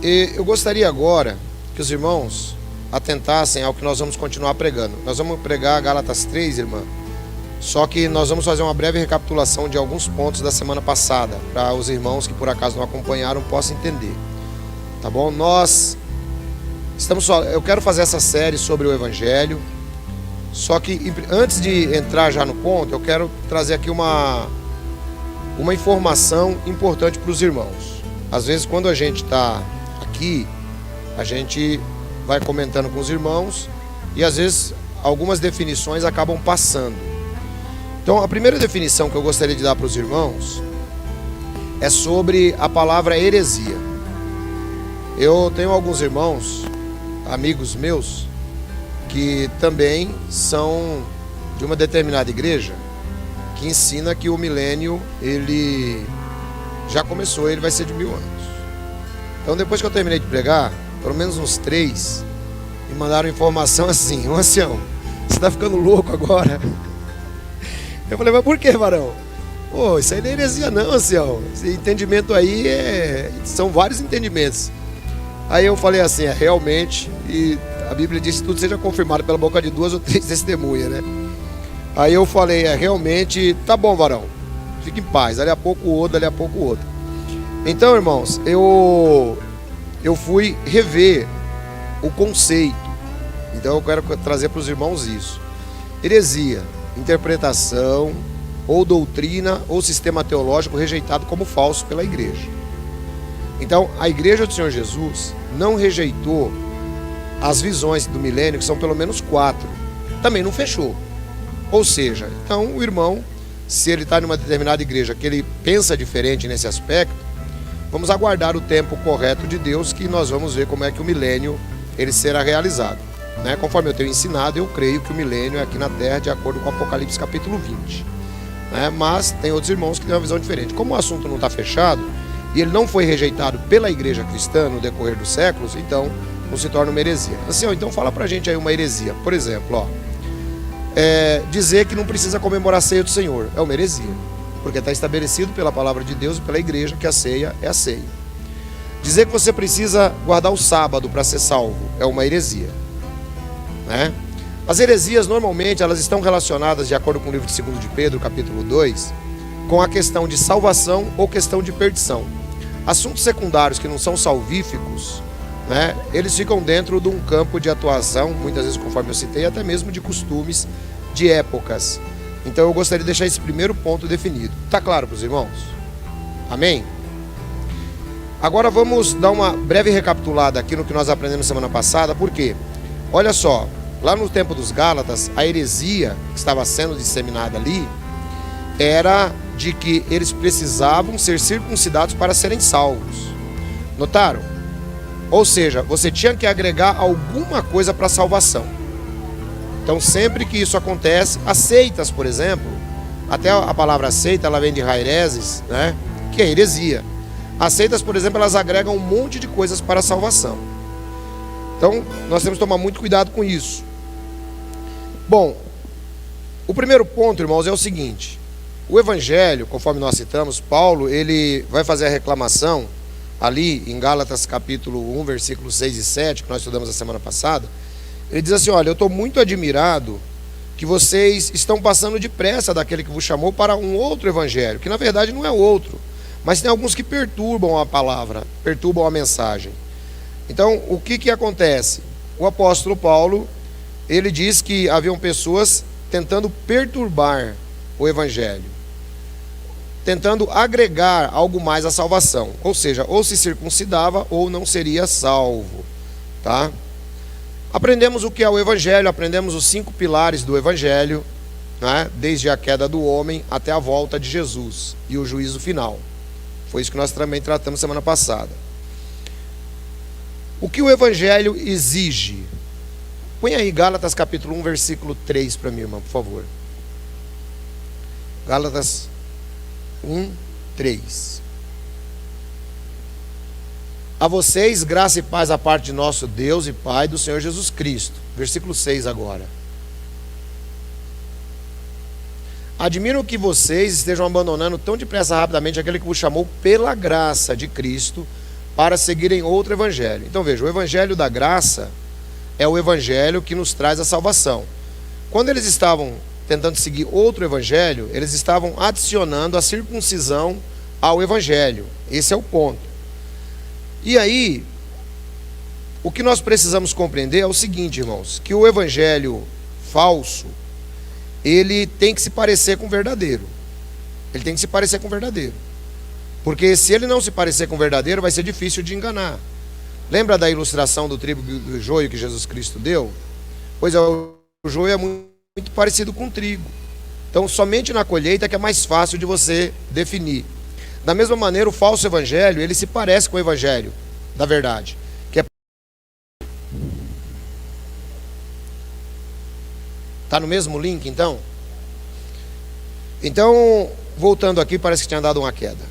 E eu gostaria agora que os irmãos atentassem ao que nós vamos continuar pregando. Nós vamos pregar Gálatas 3, irmã. Só que nós vamos fazer uma breve recapitulação de alguns pontos da semana passada, para os irmãos que por acaso não acompanharam possam entender. Tá bom? Eu quero fazer essa série sobre o Evangelho. Só que antes de entrar já no ponto, eu quero trazer aqui uma informação importante para os irmãos. Às vezes quando a gente está aqui, a gente vai comentando com os irmãos e às vezes algumas definições acabam passando. Então a primeira definição que eu gostaria de dar para os irmãos é sobre a palavra heresia. Eu tenho alguns irmãos, amigos meus, que também são de uma determinada igreja que ensina que o milênio ele já começou, ele vai ser de 1000 anos. Então depois que eu terminei de pregar, pelo menos uns 3 me mandaram informação assim: ô ancião, você está ficando louco agora? Eu falei, mas por que, varão? Pô, isso aí não é heresia não, ancião. Esse entendimento aí são vários entendimentos. Aí eu falei assim, realmente, e a Bíblia diz que tudo seja confirmado pela boca de 2 ou 3 testemunhas, né? Aí eu falei, realmente, tá bom, varão, fique em paz, dali a pouco o outro, dali a pouco o outro. Então, irmãos, eu fui rever o conceito. Então eu quero trazer para os irmãos isso. Heresia, interpretação ou doutrina ou sistema teológico rejeitado como falso pela igreja. Então, a igreja do Senhor Jesus não rejeitou as visões do milênio, que são pelo menos 4. Também não fechou. Ou seja, então o irmão, se ele está em uma determinada igreja que ele pensa diferente nesse aspecto, vamos aguardar o tempo correto de Deus, que nós vamos ver como é que o milênio ele será realizado. Né? Conforme eu tenho ensinado, eu creio que o milênio é aqui na terra, de acordo com Apocalipse capítulo 20. Né? Mas tem outros irmãos que têm uma visão diferente. Como o assunto não está fechado, e ele não foi rejeitado pela igreja cristã no decorrer dos séculos, então não se torna uma heresia. Assim, então fala pra gente aí uma heresia. Por exemplo, dizer que não precisa comemorar a ceia do Senhor é uma heresia, porque está estabelecido pela palavra de Deus e pela igreja que a ceia é a ceia. Dizer que você precisa guardar o sábado para ser salvo é uma heresia, né? As heresias normalmente elas estão relacionadas, de acordo com o livro de 2 de Pedro, capítulo 2, com a questão de salvação ou questão de perdição. Assuntos secundários que não são salvíficos, né, eles ficam dentro de um campo de atuação, muitas vezes, conforme eu citei, até mesmo de costumes de épocas. Então eu gostaria de deixar esse primeiro ponto definido. Está claro para os irmãos? Amém? Agora vamos dar uma breve recapitulada aqui no que nós aprendemos semana passada. Por quê? Olha só, lá no tempo dos Gálatas, a heresia que estava sendo disseminada ali era de que eles precisavam ser circuncidados para serem salvos. Notaram? Ou seja, você tinha que agregar alguma coisa para a salvação. Então sempre que isso acontece, as seitas, por exemplo, até a palavra seita, ela vem de haireses, né, que é heresia. As seitas, por exemplo, elas agregam um monte de coisas para a salvação. Então nós temos que tomar muito cuidado com isso. Bom, o primeiro ponto, irmãos, é o seguinte: o Evangelho, conforme nós citamos, Paulo, ele vai fazer a reclamação ali em Gálatas capítulo 1, versículos 6 e 7, que nós estudamos a semana passada. Ele diz assim, olha, eu estou muito admirado que vocês estão passando depressa daquele que vos chamou para um outro evangelho, que na verdade não é outro, mas tem alguns que perturbam a palavra, perturbam a mensagem. Então, o que acontece? O apóstolo Paulo, ele diz que haviam pessoas tentando perturbar o evangelho, tentando agregar algo mais à salvação, ou seja, ou se circuncidava ou não seria salvo, tá? Aprendemos o que é o Evangelho, aprendemos os 5 pilares do Evangelho, né? Desde a queda do homem até a volta de Jesus e o juízo final. Foi isso que nós também tratamos semana passada. O que o Evangelho exige? Põe aí Gálatas capítulo 1, versículo 3 para mim, irmão, por favor. Gálatas 1, 3. A vocês, graça e paz da parte de nosso Deus e Pai do Senhor Jesus Cristo. Versículo 6 agora. Admiro que vocês estejam abandonando tão depressa rapidamente aquele que vos chamou pela graça de Cristo para seguirem outro evangelho. Então veja, o evangelho da graça é o evangelho que nos traz a salvação. Quando eles estavam tentando seguir outro evangelho, eles estavam adicionando a circuncisão ao evangelho. Esse é o ponto. E aí, o que nós precisamos compreender é o seguinte, irmãos, que o evangelho falso, ele tem que se parecer com o verdadeiro. Ele tem que se parecer com o verdadeiro. Porque se ele não se parecer com o verdadeiro, vai ser difícil de enganar. Lembra da ilustração do trigo e do joio que Jesus Cristo deu? Pois é, o joio é muito parecido com o trigo. Então, somente na colheita que é mais fácil de você definir. Da mesma maneira, o falso evangelho, ele se parece com o evangelho da verdade. Está no mesmo link, então? Então, voltando aqui, parece que tinha dado uma queda.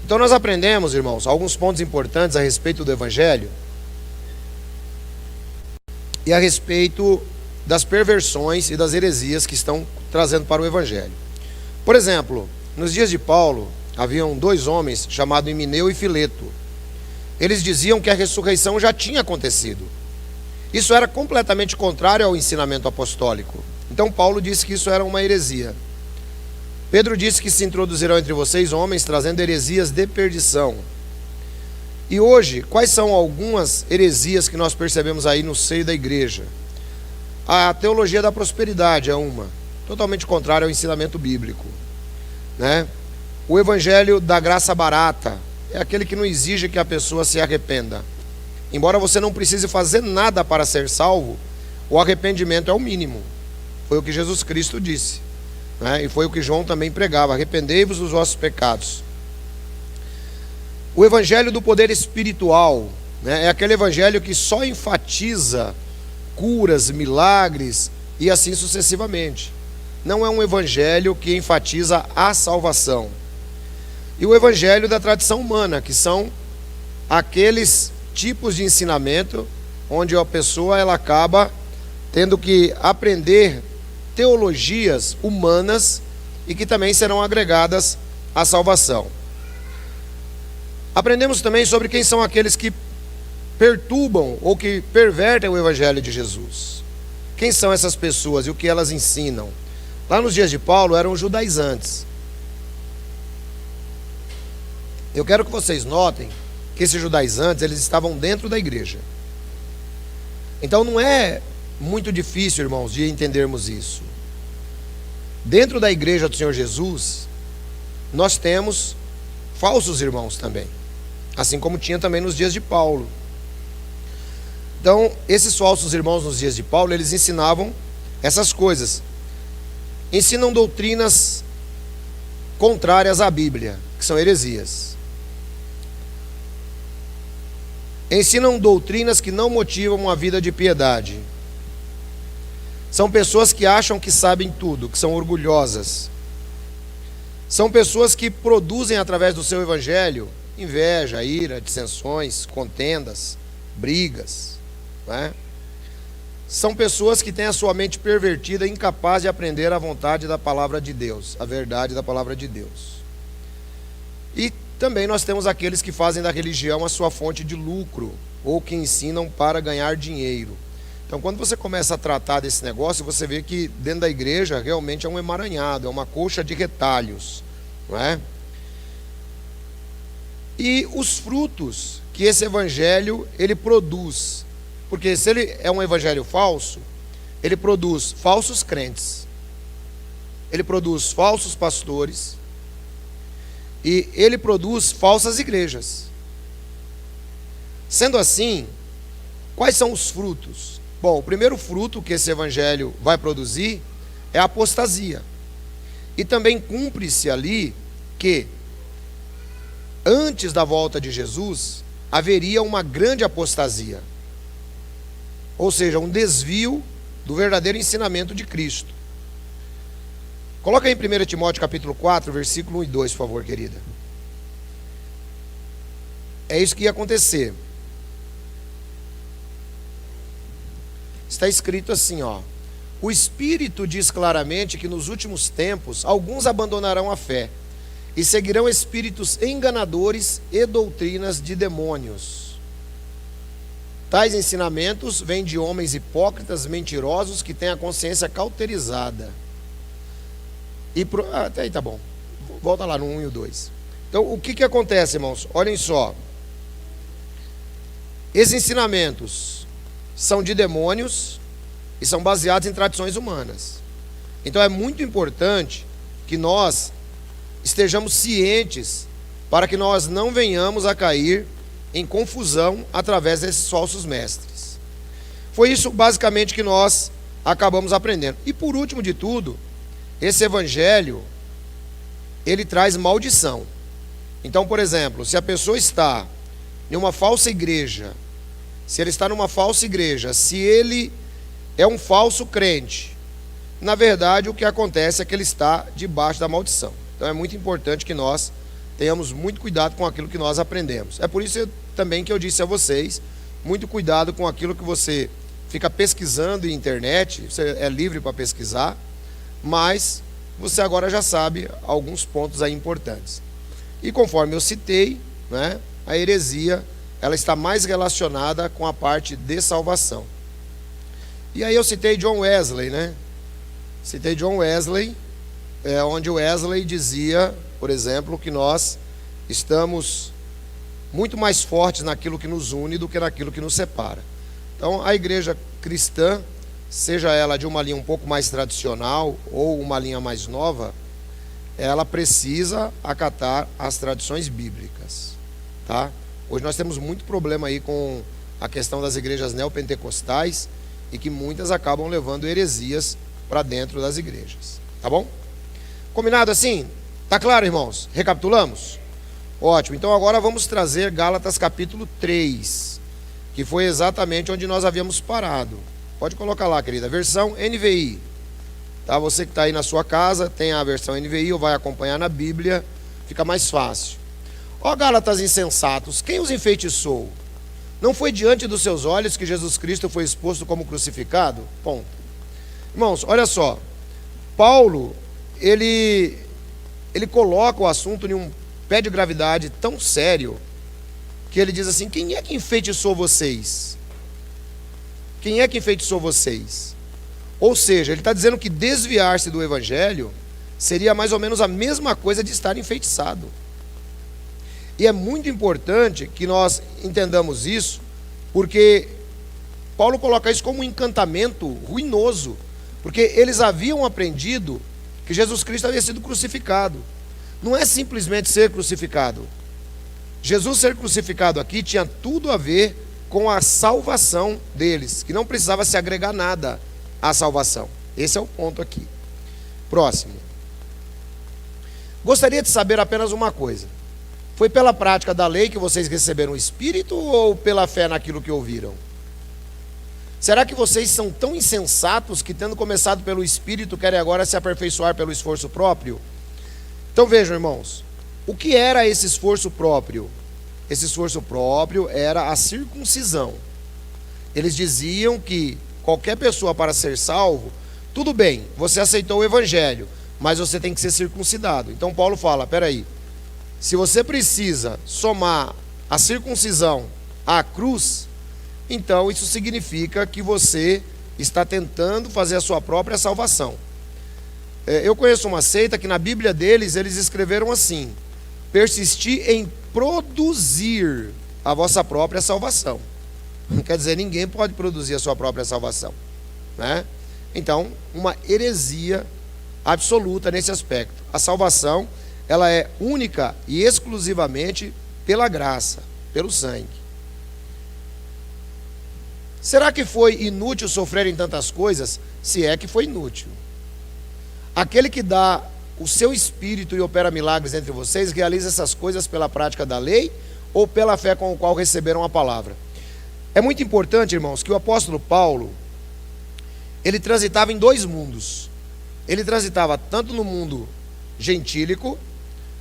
Então nós aprendemos, irmãos, alguns pontos importantes a respeito do evangelho e a respeito das perversões e das heresias que estão trazendo para o evangelho. Por exemplo, nos dias de Paulo, haviam dois homens chamados Himeneu e Fileto. Eles diziam que a ressurreição já tinha acontecido. Isso era completamente contrário ao ensinamento apostólico. Então Paulo disse que isso era uma heresia. Pedro disse que se introduzirão entre vocês homens trazendo heresias de perdição. E hoje, quais são algumas heresias que nós percebemos aí no seio da igreja? A teologia da prosperidade é uma, totalmente contrária ao ensinamento bíblico, né? O evangelho da graça barata é aquele que não exige que a pessoa se arrependa. Embora você não precise fazer nada para ser salvo, o arrependimento é o mínimo. Foi o que Jesus Cristo disse, né? E foi o que João também pregava: arrependei-vos dos vossos pecados. O evangelho do poder espiritual, né? É aquele evangelho que só enfatiza curas, milagres e assim sucessivamente. Não é um evangelho que enfatiza a salvação. E o evangelho da tradição humana, que são aqueles tipos de ensinamento onde a pessoa ela acaba tendo que aprender teologias humanas e que também serão agregadas à salvação. Aprendemos também sobre quem são aqueles que perturbam ou que pervertem o evangelho de Jesus. Quem são essas pessoas e o que elas ensinam? Lá nos dias de Paulo eram os judaizantes. Eu quero que vocês notem que esses judaizantes, eles estavam dentro da igreja. Então não é muito difícil, irmãos, de entendermos isso. Dentro da igreja do Senhor Jesus, nós temos falsos irmãos também, assim como tinha também nos dias de Paulo. Então, esses falsos irmãos nos dias de Paulo, eles ensinavam essas coisas. Ensinam doutrinas contrárias à Bíblia, que são heresias. Ensinam doutrinas que não motivam uma vida de piedade. São pessoas que acham que sabem tudo, que são orgulhosas. São pessoas que produzem através do seu evangelho inveja, ira, dissensões, contendas, brigas, né? São pessoas que têm a sua mente pervertida e incapaz de aprender a vontade da palavra de Deus, a verdade da palavra de Deus. E também nós temos aqueles que fazem da religião a sua fonte de lucro, ou que ensinam para ganhar dinheiro. Então, quando você começa a tratar desse negócio, você vê que dentro da igreja realmente é um emaranhado, é uma colcha de retalhos, não é? E os frutos que esse evangelho ele produz, porque se ele é um evangelho falso, ele produz falsos crentes, ele produz falsos pastores, e ele produz falsas igrejas. Sendo assim, quais são os frutos? Bom, o primeiro fruto que esse evangelho vai produzir é a apostasia. E também cumpre-se ali que, antes da volta de Jesus, haveria uma grande apostasia. Ou seja, um desvio do verdadeiro ensinamento de Cristo. Coloca aí em 1 Timóteo capítulo 4, versículo 1 e 2, por favor, querida. É isso que ia acontecer. Está escrito assim, ó: o Espírito diz claramente que nos últimos tempos alguns abandonarão a fé e seguirão espíritos enganadores e doutrinas de demônios. Tais ensinamentos vêm de homens hipócritas, mentirosos, que têm a consciência cauterizada. Até aí tá bom. Volta lá no 1 e o 2. Então, o que acontece, irmãos? Olhem só. Esses ensinamentos são de demônios e são baseados em tradições humanas. Então, é muito importante que nós estejamos cientes para que nós não venhamos a cair em confusão através desses falsos mestres. Foi isso basicamente que nós acabamos aprendendo. E por último de tudo, esse evangelho, ele traz maldição. Então, por exemplo, se a pessoa está em uma falsa igreja, se ele é um falso crente, na verdade o que acontece é que ele está debaixo da maldição. Então é muito importante que nós tenhamos muito cuidado com aquilo que nós aprendemos. É por isso também que eu disse a vocês, muito cuidado com aquilo que você fica pesquisando em internet, você é livre para pesquisar, mas você agora já sabe alguns pontos aí importantes. E conforme eu citei, né, a heresia, ela está mais relacionada com a parte de salvação. E aí eu citei John Wesley, né? Citei John Wesley, onde Wesley dizia, por exemplo, que nós estamos muito mais fortes naquilo que nos une do que naquilo que nos separa. Então, a igreja cristã, seja ela de uma linha um pouco mais tradicional ou uma linha mais nova, ela precisa acatar as tradições bíblicas, tá? Hoje nós temos muito problema aí com a questão das igrejas neopentecostais e que muitas acabam levando heresias para dentro das igrejas, tá bom? Combinado assim? Tá claro, irmãos? Recapitulamos? Ótimo, então agora vamos trazer Gálatas capítulo 3, que foi exatamente onde nós havíamos parado. Pode colocar lá, querida, versão NVI. Tá? Você que está aí na sua casa, tem a versão NVI ou vai acompanhar na Bíblia, fica mais fácil. Ó Gálatas insensatos, quem os enfeitiçou? Não foi diante dos seus olhos que Jesus Cristo foi exposto como crucificado? Ponto. Irmãos, olha só, Paulo, ele coloca o assunto em um pé de gravidade tão sério, que ele diz assim, quem é que enfeitiçou vocês? Quem é que enfeitiçou vocês? Ou seja, ele está dizendo que desviar-se do evangelho seria mais ou menos a mesma coisa de estar enfeitiçado. E é muito importante que nós entendamos isso, porque Paulo coloca isso como um encantamento ruinoso, porque eles haviam aprendido que Jesus Cristo havia sido crucificado. Não é simplesmente ser crucificado. Jesus ser crucificado aqui tinha tudo a ver com a salvação deles, que não precisava se agregar nada à salvação. Esse é o ponto aqui. Próximo. Gostaria de saber apenas uma coisa. Foi pela prática da lei que vocês receberam o Espírito ou pela fé naquilo que ouviram? Será que vocês são tão insensatos que, tendo começado pelo Espírito, querem agora se aperfeiçoar pelo esforço próprio? Então vejam, irmãos, o que era esse esforço próprio? Esse esforço próprio era a circuncisão. Eles diziam que qualquer pessoa, para ser salvo, tudo bem, você aceitou o evangelho, mas você tem que ser circuncidado. Então Paulo fala, peraí, se você precisa somar a circuncisão à cruz, então isso significa que você está tentando fazer a sua própria salvação. Eu conheço uma seita que na Bíblia deles, eles escreveram assim, persistir em produzir a vossa própria salvação. Quer dizer, ninguém pode produzir a sua própria salvação, né? Então, uma heresia absoluta nesse aspecto. A salvação, ela é única e exclusivamente pela graça, pelo sangue. Será que foi inútil sofrer em tantas coisas? Se é que foi inútil. Aquele que dá o seu espírito e opera milagres entre vocês, realiza essas coisas pela prática da lei ou pela fé com a qual receberam a palavra? É muito importante, irmãos, que o apóstolo Paulo, ele transitava em dois mundos. Ele transitava tanto no mundo gentílico,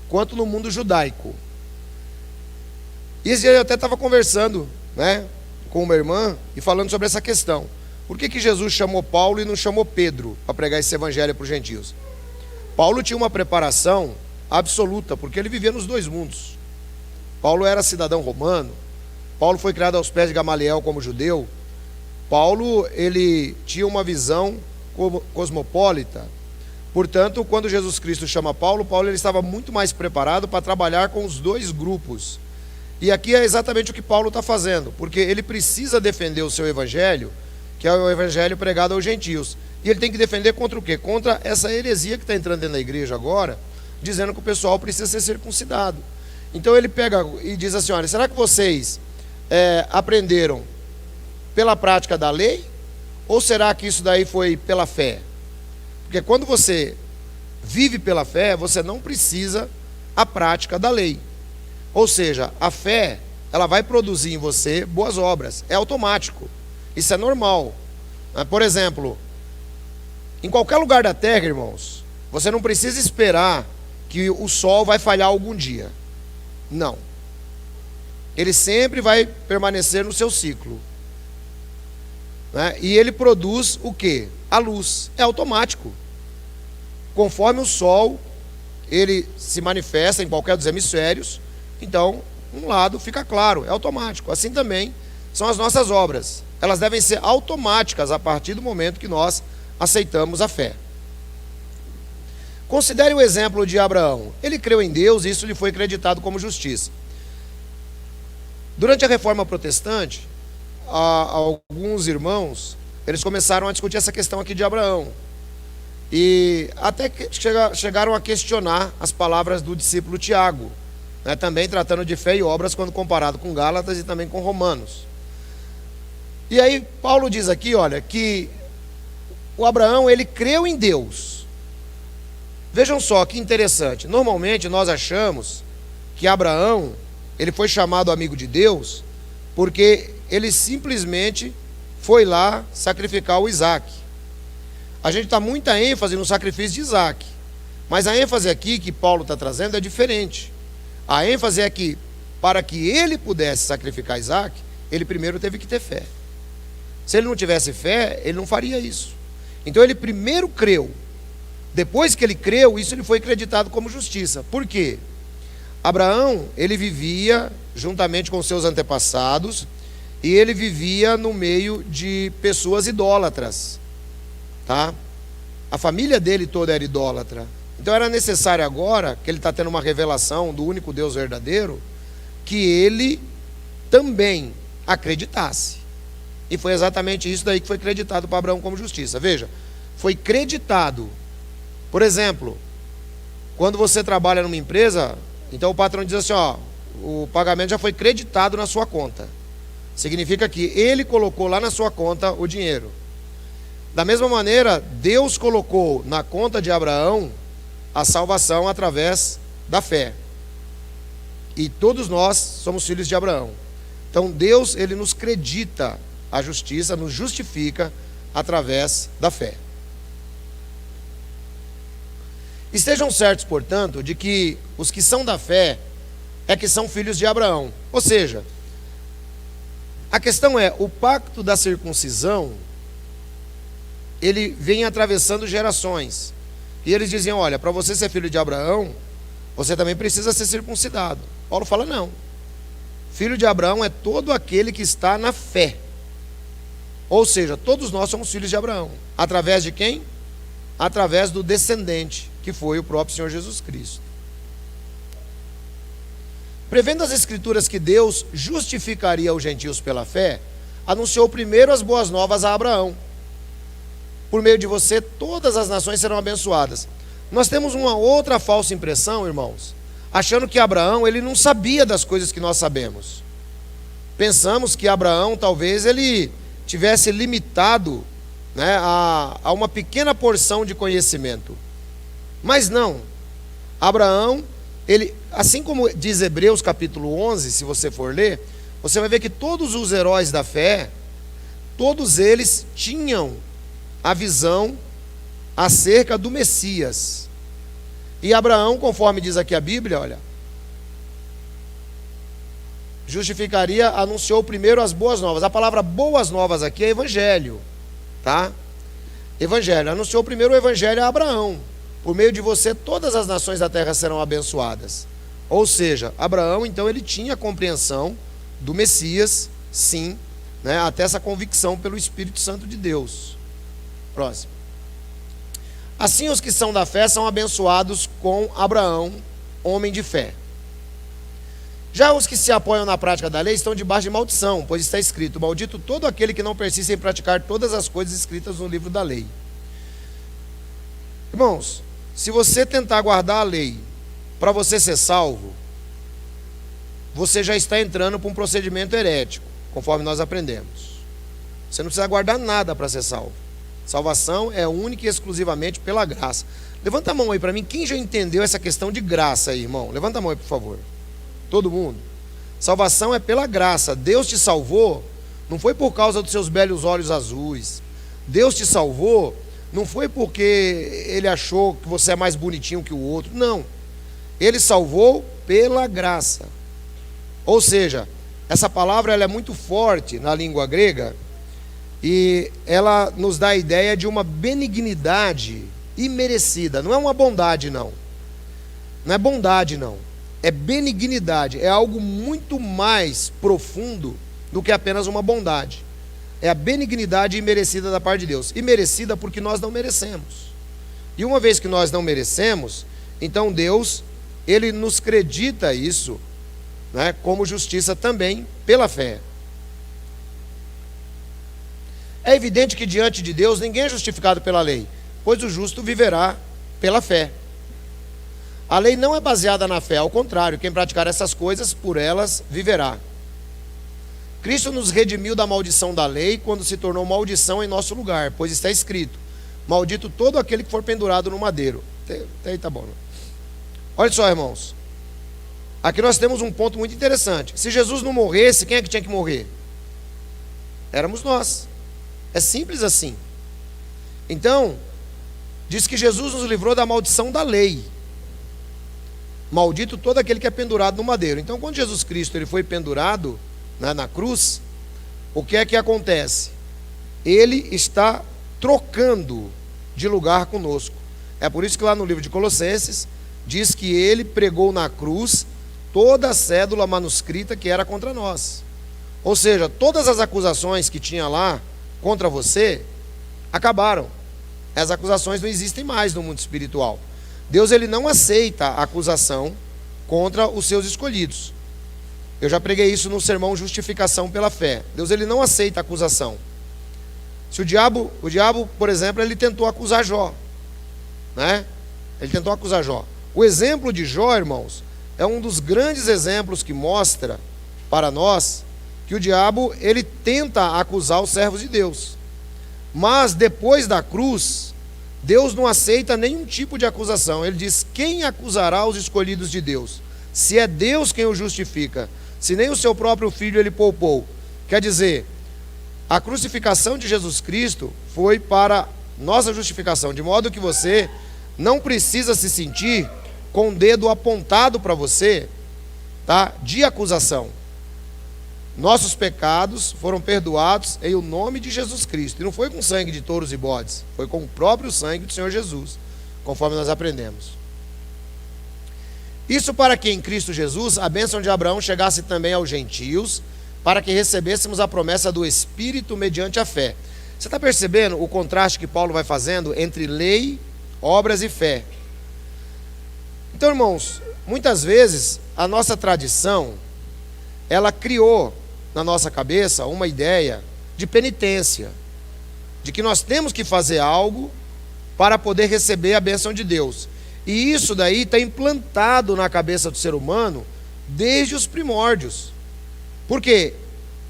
quanto no mundo judaico. E esse dia eu até estava conversando, né, com uma irmã e falando sobre essa questão. Por que Jesus chamou Paulo e não chamou Pedro para pregar esse evangelho para os gentios? Paulo tinha uma preparação absoluta, porque ele vivia nos dois mundos. Paulo era cidadão romano, Paulo foi criado aos pés de Gamaliel como judeu. Paulo, ele tinha uma visão cosmopolita. Portanto, quando Jesus Cristo chama Paulo, ele estava muito mais preparado para trabalhar com os dois grupos. E aqui é exatamente o que Paulo está fazendo, porque ele precisa defender o seu evangelho, que é o evangelho pregado aos gentios. E ele tem que defender contra o quê? Contra essa heresia que está entrando dentro da igreja agora, dizendo que o pessoal precisa ser circuncidado. Então ele pega e diz assim: olha, será que vocês aprenderam pela prática da lei? Ou será que isso daí foi pela fé? Porque quando você vive pela fé, você não precisa a prática da lei. Ou seja, a fé, ela vai produzir em você boas obras. É automático. Isso é normal. Por exemplo, em qualquer lugar da terra, irmãos, você não precisa esperar que o sol vai falhar algum dia. Não. Ele sempre vai permanecer no seu ciclo. E ele produz o quê? A luz. É automático. Conforme o sol, ele se manifesta em qualquer dos hemisférios, então, um lado fica claro, é automático. Assim também são as nossas obras. Elas devem ser automáticas a partir do momento que nós aceitamos a fé. Considere o exemplo de Abraão. Ele creu em Deus e isso lhe foi acreditado como justiça. Durante a Reforma Protestante, alguns irmãos, eles começaram a discutir essa questão aqui de Abraão. E até que chegaram a questionar as palavras do discípulo Tiago, também tratando de fé e obras quando comparado com Gálatas e também com Romanos. E aí Paulo diz aqui, olha, que o Abraão, ele creu em Deus. Vejam só que interessante. Normalmente nós achamos que Abraão, ele foi chamado amigo de Deus porque ele simplesmente foi lá sacrificar o Isaac. A gente dá muita ênfase no sacrifício de Isaac, mas a ênfase aqui que Paulo está trazendo é diferente. A ênfase é que, para que ele pudesse sacrificar Isaac, ele primeiro teve que ter fé. Se ele não tivesse fé, ele não faria isso. Então ele primeiro creu. Depois que ele creu, isso lhe foi acreditado como justiça. Por quê? Abraão, ele vivia juntamente com seus antepassados, e ele vivia no meio de pessoas idólatras. Tá? A família dele toda era idólatra. Então era necessário agora, que ele está tendo uma revelação do único Deus verdadeiro, que ele também acreditasse. E foi exatamente isso daí que foi acreditado para Abraão como justiça. Veja, foi creditado. Por exemplo, quando você trabalha numa empresa, então o patrão diz assim, ó, o pagamento já foi creditado na sua conta. Significa que ele colocou lá na sua conta o dinheiro. Da mesma maneira, Deus colocou na conta de Abraão a salvação através da fé. E todos nós somos filhos de Abraão. Então Deus, ele nos credita a justiça, nos justifica através da fé. Estejam certos, portanto, de que os que são da fé é que são filhos de Abraão. Ou seja, a questão é, o pacto da circuncisão, ele vem atravessando gerações. E eles diziam, olha, para você ser filho de Abraão, você também precisa ser circuncidado. Paulo fala, não. Filho de Abraão é todo aquele que está na fé. Ou seja, todos nós somos filhos de Abraão. Através de quem? Através do descendente, que foi o próprio Senhor Jesus Cristo. Prevendo as Escrituras que Deus justificaria os gentios pela fé, anunciou primeiro as boas novas a Abraão. Por meio de você, todas as nações serão abençoadas. Nós temos uma outra falsa impressão, irmãos, achando que Abraão, ele não sabia das coisas que nós sabemos. Pensamos que Abraão, talvez, ele tivesse limitado, a uma pequena porção de conhecimento. Mas não. Abraão, ele, assim como diz Hebreus capítulo 11, se você for ler, você vai ver que todos os heróis da fé, todos eles tinham a visão acerca do Messias. E Abraão, conforme diz aqui a Bíblia, olha, justificaria, anunciou primeiro as boas novas. A palavra boas novas aqui é evangelho, tá? Evangelho, anunciou primeiro o evangelho a Abraão, por meio de você todas as nações da terra serão abençoadas. Ou seja, Abraão, então, ele tinha compreensão do Messias, sim, né, até essa convicção pelo Espírito Santo de Deus. Próximo. Assim os que são da fé são abençoados com Abraão, homem de fé. Já os que se apoiam na prática da lei estão debaixo de maldição, pois está escrito: maldito todo aquele que não persiste em praticar todas as coisas escritas no livro da lei. Irmãos, se você tentar guardar a lei para você ser salvo, você já está entrando para um procedimento herético, conforme nós aprendemos. Você não precisa guardar nada para ser salvo. Salvação é única e exclusivamente pela graça. Levanta a mão aí para mim, quem já entendeu essa questão de graça aí, irmão? Levanta a mão aí, por favor. Todo mundo? Salvação é pela graça. Deus te salvou, não foi por causa dos seus belos olhos azuis. Deus te salvou, não foi porque Ele achou que você é mais bonitinho que o outro. Não. Ele salvou pela graça. Ou seja, essa palavra ela é muito forte na língua grega e ela nos dá a ideia de uma benignidade imerecida. Não é uma bondade, não. Não é bondade, não. É benignidade. É algo muito mais profundo do que apenas uma bondade. É a benignidade imerecida da parte de Deus. Imerecida porque nós não merecemos. E uma vez que nós não merecemos, então Deus, Ele nos acredita isso, né, como justiça também pela fé. É evidente que diante de Deus ninguém é justificado pela lei, pois o justo viverá pela fé. A lei não é baseada na fé, ao contrário, quem praticar essas coisas, por elas viverá. Cristo nos redimiu da maldição da lei quando se tornou maldição em nosso lugar, pois está escrito: maldito todo aquele que for pendurado no madeiro. Até aí tá bom, né? Olha só, irmãos, aqui nós temos um ponto muito interessante. Se Jesus não morresse, quem é que tinha que morrer? Éramos nós. É simples assim. Então, diz que Jesus nos livrou da maldição da lei. Maldito todo aquele que é pendurado no madeiro. Então, quando Jesus Cristo ele foi pendurado, né, na cruz, o que é que acontece? Ele está trocando de lugar conosco. É por isso que lá no livro de Colossenses diz que ele pregou na cruz toda a cédula manuscrita que era contra nós. Ou seja, todas as acusações que tinha lá contra você acabaram. As acusações não existem mais no mundo espiritual. Deus ele não aceita a acusação contra os seus escolhidos. Eu já preguei isso no sermão Justificação pela Fé. Deus ele não aceita a acusação. Se o diabo, por exemplo, ele tentou acusar Jó, né? Ele tentou acusar Jó. O exemplo de Jó, irmãos, é um dos grandes exemplos que mostra para nós que o diabo ele tenta acusar os servos de Deus. Mas depois da cruz, Deus não aceita nenhum tipo de acusação. Ele diz: quem acusará os escolhidos de Deus? Se é Deus quem o justifica, se nem o seu próprio filho ele poupou. Quer dizer, a crucificação de Jesus Cristo foi para nossa justificação, de modo que você não precisa se sentir com o dedo apontado para você, tá, de acusação. Nossos pecados foram perdoados em o nome de Jesus Cristo. E não foi com sangue de touros e bodes, foi com o próprio sangue do Senhor Jesus, conforme nós aprendemos. Isso para que em Cristo Jesus a bênção de Abraão chegasse também aos gentios, para que recebêssemos a promessa do Espírito mediante a fé. Você está percebendo o contraste que Paulo vai fazendo entre lei, obras e fé? Então, irmãos, muitas vezes a nossa tradição, ela criou na nossa cabeça uma ideia de penitência, de que nós temos que fazer algo para poder receber a bênção de Deus. E isso daí está implantado na cabeça do ser humano desde os primórdios. Por quê?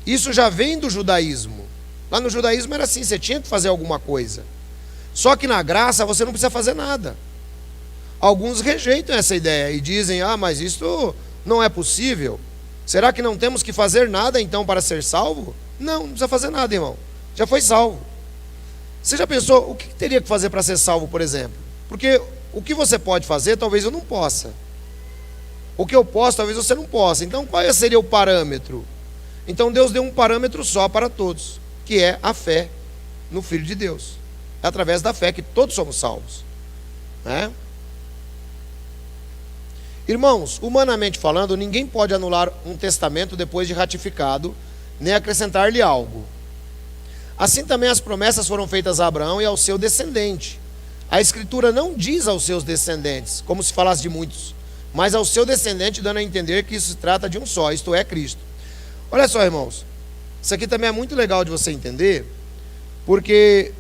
Isso já vem do judaísmo. Lá no judaísmo era assim, você tinha que fazer alguma coisa. Só que na graça você não precisa fazer nada. Alguns rejeitam essa ideia e dizem: ah, mas isso não é possível. Será que não temos que fazer nada então para ser salvo? Não, não precisa fazer nada, irmão. Já foi salvo. Você já pensou o que teria que fazer para ser salvo, por exemplo? Porque o que você pode fazer, talvez eu não possa. O que eu posso, talvez você não possa. Então qual seria o parâmetro? Então Deus deu um parâmetro só para todos, que é a fé no Filho de Deus. É através da fé que todos somos salvos, né? Irmãos, humanamente falando, ninguém pode anular um testamento depois de ratificado, nem acrescentar-lhe algo. Assim também as promessas foram feitas a Abraão e ao seu descendente. A Escritura não diz aos seus descendentes, como se falasse de muitos, mas ao seu descendente, dando a entender que isso se trata de um só, isto é, Cristo. Olha só, irmãos, isso aqui também é muito legal de você entender, porque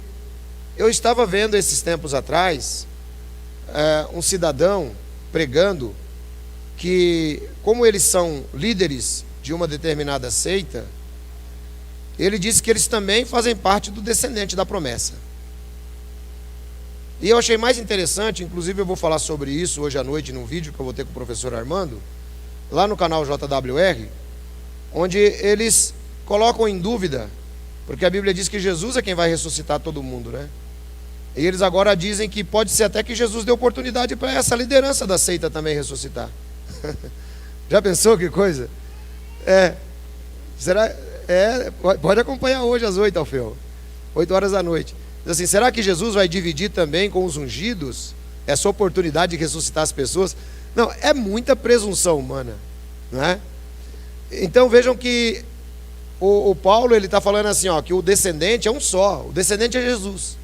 eu estava vendo esses tempos atrás, um cidadão pregando que, como eles são líderes de uma determinada seita, ele disse que eles também fazem parte do descendente da promessa. E eu achei mais interessante, inclusive eu vou falar sobre isso hoje à noite num vídeo que eu vou ter com o professor Armando, lá no canal JWR, onde eles colocam em dúvida, porque a Bíblia diz que Jesus é quem vai ressuscitar todo mundo, né? E eles agora dizem que pode ser até que Jesus dê oportunidade para essa liderança da seita também ressuscitar. Já pensou que coisa? Será? Pode acompanhar hoje às 8, Alfeu, 8 horas da noite. Assim, será que Jesus vai dividir também com os ungidos essa oportunidade de ressuscitar as pessoas? Não, é muita presunção humana, não é? Então vejam que o Paulo, ele está falando assim, ó, que o descendente é um só, o descendente é Jesus.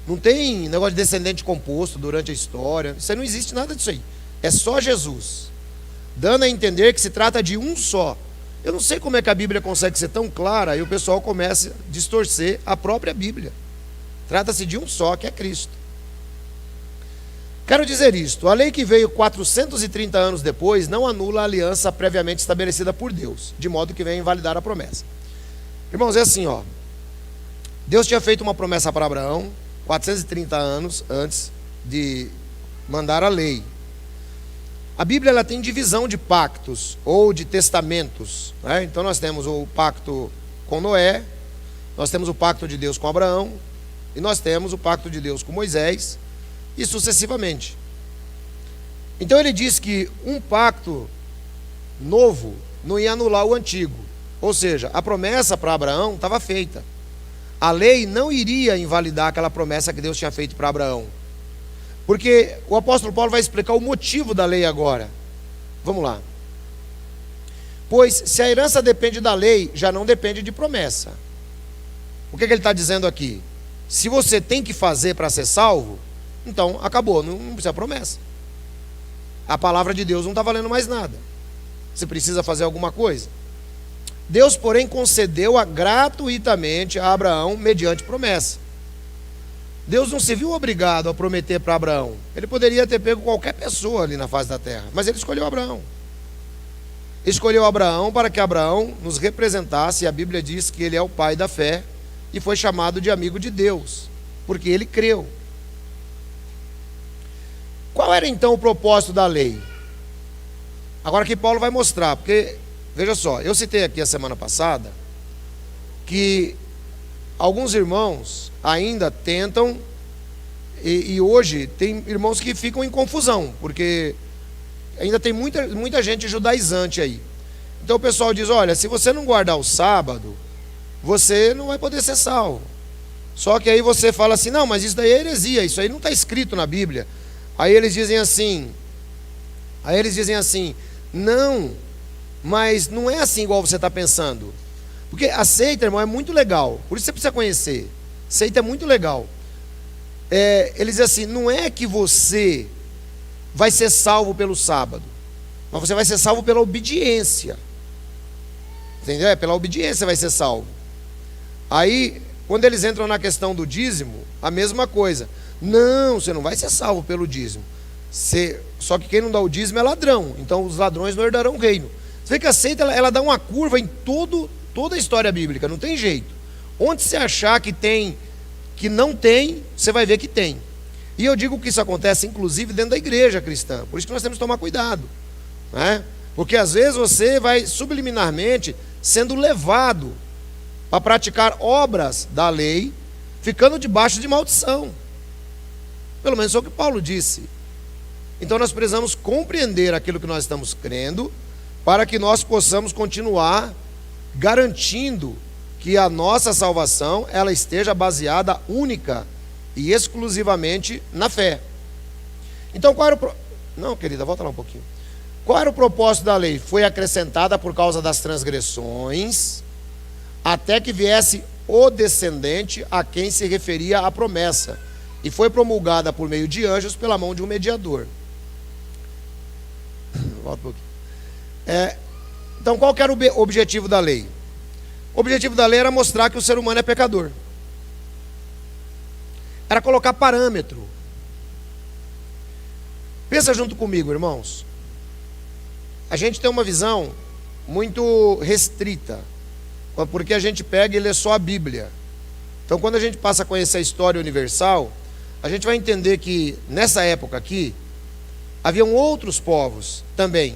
Não tem negócio de descendente composto durante a história, isso aí não existe nada disso aí, é só Jesus, dando a entender que se trata de um só. Eu não sei como é que a Bíblia consegue ser tão clara e o pessoal começa a distorcer a própria Bíblia. Trata-se de um só, que é Cristo. Quero dizer isto, a lei que veio 430 anos depois não anula a aliança previamente estabelecida por Deus, de modo que venha invalidar a promessa. Irmãos, é assim, ó. Deus tinha feito uma promessa para Abraão 430 anos antes de mandar a lei. A Bíblia, ela tem divisão de pactos ou de testamentos, né? Então nós temos o pacto com Noé, nós temos o pacto de Deus com Abraão, e nós temos o pacto de Deus com Moisés, e sucessivamente. Então ele diz que um pacto novo não ia anular o antigo. Ou seja, a promessa para Abraão estava feita. A lei não iria invalidar aquela promessa que Deus tinha feito para Abraão. Porque o apóstolo Paulo vai explicar o motivo da lei agora. Vamos lá. Pois se a herança depende da lei, já não depende de promessa. O que ele está dizendo aqui? Se você tem que fazer para ser salvo, então acabou, não precisa promessa. A palavra de Deus não está valendo mais nada. Você precisa fazer alguma coisa. Deus, porém, concedeu-a gratuitamente a Abraão mediante promessa. Deus não se viu obrigado a prometer para Abraão. Ele poderia ter pego qualquer pessoa ali na face da terra, mas ele escolheu Abraão. Escolheu Abraão para que Abraão nos representasse, e a Bíblia diz que ele é o pai da fé, e foi chamado de amigo de Deus, porque ele creu. Qual era então o propósito da lei? Agora que Paulo vai mostrar, porque, veja só, eu citei aqui a semana passada, que alguns irmãos ainda tentam, e hoje tem irmãos que ficam em confusão, porque ainda tem muita gente judaizante aí. Então o pessoal diz, olha, se você não guardar o sábado, você não vai poder ser salvo. Só que aí você fala assim, não, mas isso daí é heresia, isso aí não está escrito na Bíblia. Aí eles dizem assim, não, mas não é assim igual você está pensando. Porque a seita, irmão, é muito legal, por isso você precisa conhecer. Seita é muito legal. Eles dizem assim, não é que você vai ser salvo pelo sábado, mas você vai ser salvo pela obediência. Entendeu? Pela obediência vai ser salvo. Aí, quando eles entram na questão do dízimo, a mesma coisa. Não, você não vai ser salvo pelo dízimo. Só que quem não dá o dízimo é ladrão. Então os ladrões não herdarão o reino. Você vê que a seita, ela dá uma curva em toda a história bíblica, não tem jeito. Onde você achar que tem, que não tem, você vai ver que tem. E eu digo que isso acontece inclusive dentro da igreja cristã. Por isso que nós temos que tomar cuidado, né? Porque às vezes você vai subliminarmente sendo levado para praticar obras da lei, ficando debaixo de maldição. Pelo menos é o que Paulo disse. Então nós precisamos compreender aquilo que nós estamos crendo, para que nós possamos continuar garantindo que a nossa salvação, ela esteja baseada única e exclusivamente na fé. Então qual era o Não, querida, volta lá um pouquinho. Qual era o propósito da lei? Foi acrescentada por causa das transgressões, até que viesse o descendente a quem se referia a promessa, e foi promulgada por meio de anjos pela mão de um mediador. Volta um pouquinho. Então, qual que era o objetivo da lei? O objetivo da lei era mostrar que o ser humano é pecador. Era colocar parâmetro. Pensa junto comigo, irmãos. A gente tem uma visão muito restrita, porque a gente pega e lê só a Bíblia. Então, quando a gente passa a conhecer a história universal, a gente vai entender que, nessa época aqui, haviam outros povos também,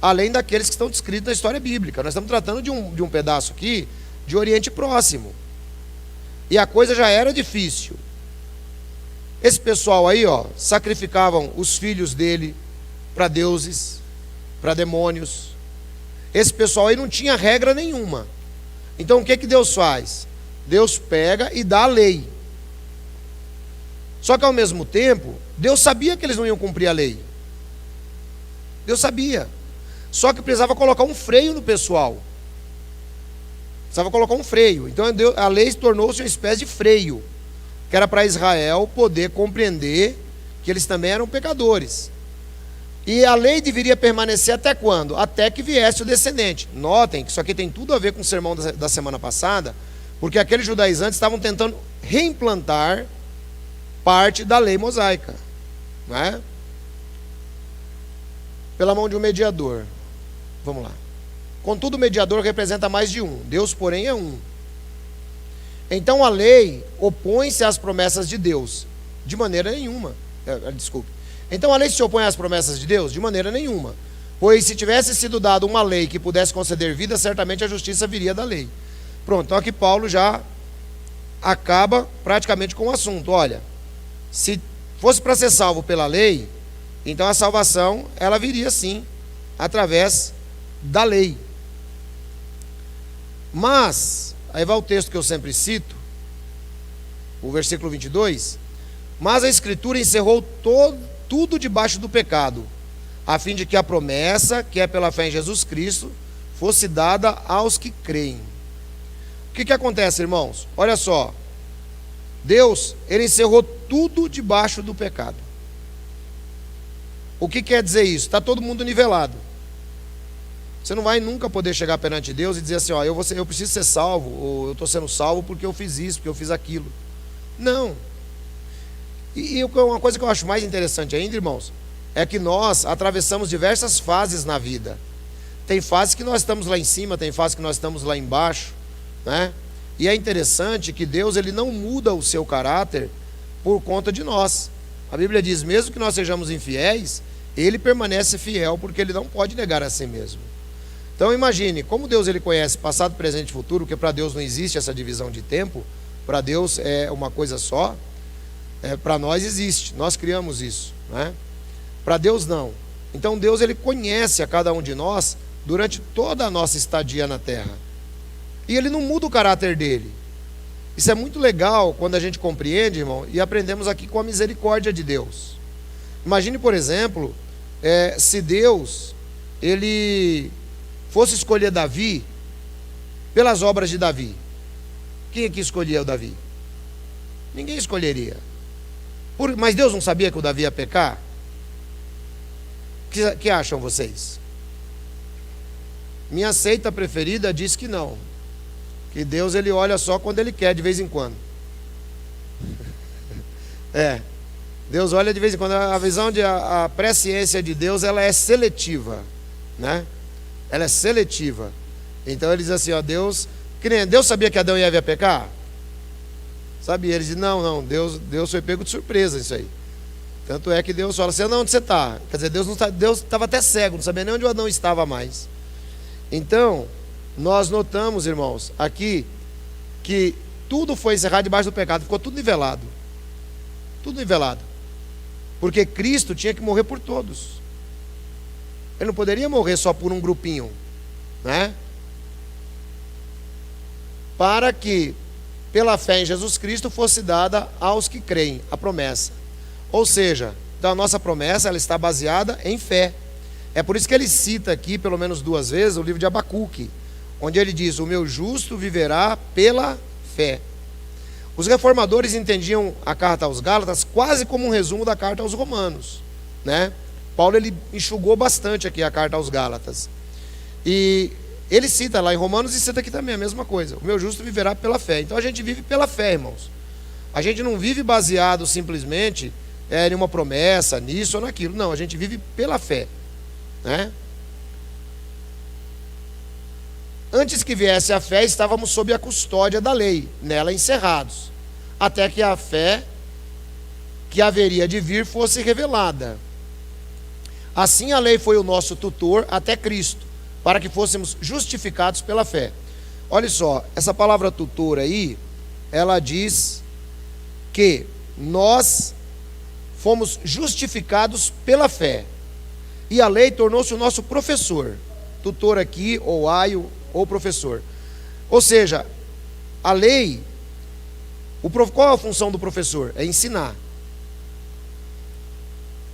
além daqueles que estão descritos na história bíblica. Nós estamos tratando de um pedaço aqui de Oriente Próximo. E a coisa já era difícil. Esse pessoal aí, sacrificavam os filhos dele para deuses, para demônios. Esse pessoal aí não tinha regra nenhuma. Então o que Deus faz? Deus pega e dá a lei. Só que ao mesmo tempo, Deus sabia que eles não iam cumprir a lei. Deus sabia. Só que precisava colocar um freio no pessoal. Precisava colocar um freio. Então a lei tornou-se uma espécie de freio, que era para Israel poder compreender que eles também eram pecadores. E a lei deveria permanecer até quando? Até que viesse o descendente. Notem que isso aqui tem tudo a ver com o sermão da semana passada, porque aqueles judaizantes estavam tentando reimplantar parte da lei mosaica, não é? Pela mão de um mediador. Vamos lá. Contudo, o mediador representa mais de um. Deus, porém, é um. Então a lei opõe-se às promessas de Deus de maneira nenhuma. Desculpe. Então a lei se opõe às promessas de Deus de maneira nenhuma. Pois se tivesse sido dada uma lei que pudesse conceder vida, certamente a justiça viria da lei. Pronto, então aqui Paulo já acaba praticamente com o assunto. Olha, se fosse para ser salvo pela lei, então a salvação, ela viria sim, através da lei. Mas, aí vai o texto que eu sempre cito, o versículo 22, mas a Escritura encerrou tudo debaixo do pecado, a fim de que a promessa, que é pela fé em Jesus Cristo, fosse dada aos que creem. O que acontece, irmãos? Olha só, Deus, ele encerrou tudo debaixo do pecado. O que quer dizer isso? Está todo mundo nivelado. Você não vai nunca poder chegar perante Deus e dizer assim, eu preciso ser salvo, ou eu estou sendo salvo porque eu fiz isso, porque eu fiz aquilo. Não. E uma coisa que eu acho mais interessante ainda, irmãos, é que nós atravessamos diversas fases na vida. Tem fases que nós estamos lá em cima, tem fases que nós estamos lá embaixo, né? E é interessante que Deus, ele não muda o seu caráter por conta de nós. A Bíblia diz, mesmo que nós sejamos infiéis, ele permanece fiel, porque ele não pode negar a si mesmo. Então imagine, como Deus, ele conhece passado, presente e futuro, porque para Deus não existe essa divisão de tempo, para Deus é uma coisa só, para nós existe, nós criamos isso, né? Para Deus não. Então Deus, ele conhece a cada um de nós durante toda a nossa estadia na terra. E ele não muda o caráter dele. Isso é muito legal quando a gente compreende, irmão, e aprendemos aqui com a misericórdia de Deus. Imagine, por exemplo, se Deus, ele fosse escolher Davi pelas obras de Davi. Quem é que escolhia o Davi? Ninguém escolheria. Mas Deus não sabia que o Davi ia pecar? O que acham vocês? Minha seita preferida diz que não. Que Deus, ele olha só quando ele quer, de vez em quando. Deus olha de vez em quando. A visão a presciência de Deus, ela é seletiva, né? Ela é seletiva. Então ele diz assim, Deus sabia que Adão e Eva ia pecar? Sabia. Ele diz, não, Deus foi pego de surpresa isso aí. Tanto é que Deus fala assim, onde você está? Quer dizer, Deus estava até cego, não sabia nem onde o Adão estava mais. Então, nós notamos, irmãos, aqui, que tudo foi encerrado debaixo do pecado, ficou tudo nivelado. Tudo nivelado. Porque Cristo tinha que morrer por todos. Ele não poderia morrer só por um grupinho, né? Para que, pela fé em Jesus Cristo, fosse dada aos que creem, a promessa. Ou seja, então a nossa promessa, ela está baseada em fé. É por isso que ele cita aqui, pelo menos 2 vezes, o livro de Abacuque, onde ele diz: o meu justo viverá pela fé. Os reformadores entendiam a carta aos Gálatas quase como um resumo da carta aos Romanos, né? Paulo, ele enxugou bastante aqui a carta aos Gálatas. E ele cita lá em Romanos e cita aqui também a mesma coisa: o meu justo viverá pela fé. Então a gente vive pela fé, irmãos. A gente não vive baseado simplesmente em uma promessa, nisso ou naquilo. Não, a gente vive pela fé, né? Antes que viesse a fé, estávamos sob a custódia da lei, nela encerrados, até que a fé que haveria de vir fosse revelada. Assim a lei foi o nosso tutor até Cristo, para que fôssemos justificados pela fé. Olha só, essa palavra tutor aí, ela diz que nós fomos justificados pela fé, e a lei tornou-se o nosso professor. Tutor aqui, ou aio, ou professor. Ou seja, a lei, qual é a função do professor? É ensinar.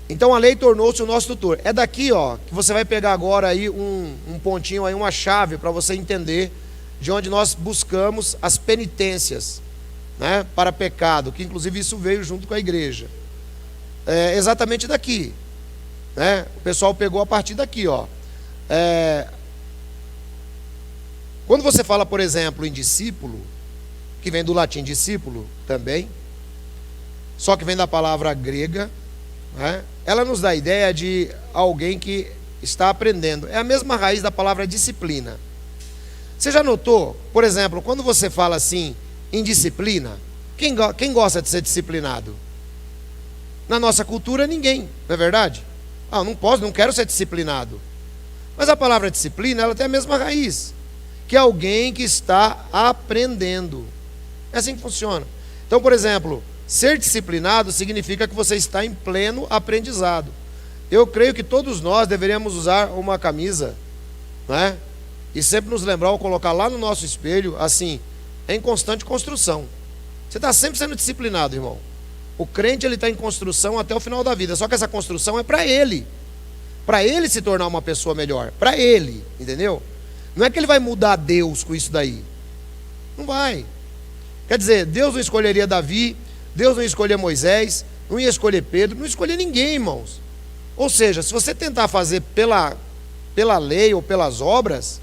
Então a lei tornou-se o nosso tutor. É daqui, ó, que você vai pegar agora aí um pontinho aí, uma chave para você entender de onde nós buscamos as penitências, né, para pecado, que inclusive isso veio junto com a igreja. É exatamente daqui, né? O pessoal pegou a partir daqui, ó. Quando você fala, por exemplo, em discípulo, que vem do latim discípulo também, só que vem da palavra grega, né? Ela nos dá a ideia de alguém que está aprendendo. É a mesma raiz da palavra disciplina. Você já notou, por exemplo, quando você fala assim, indisciplina, quem gosta de ser disciplinado? Na nossa cultura, ninguém, não é verdade? Ah, não posso, não quero ser disciplinado. Mas a palavra disciplina, ela tem a mesma raiz, que é alguém que está aprendendo. É assim que funciona. Então, por exemplo, ser disciplinado significa que você está em pleno aprendizado. Eu creio que todos nós deveríamos usar uma camisa, né? E sempre nos lembrar, ou colocar lá no nosso espelho, assim, em constante construção. Você está sempre sendo disciplinado, irmão. O crente, ele está em construção até o final da vida. Só que essa construção é para ele se tornar uma pessoa melhor, para ele, entendeu? Não é que ele vai mudar Deus com isso daí. Não vai. Quer dizer, Deus não escolheria Davi, Deus não ia escolher Moisés, não ia escolher Pedro, não ia escolher ninguém, irmãos. Ou seja, se você tentar fazer pela lei ou pelas obras,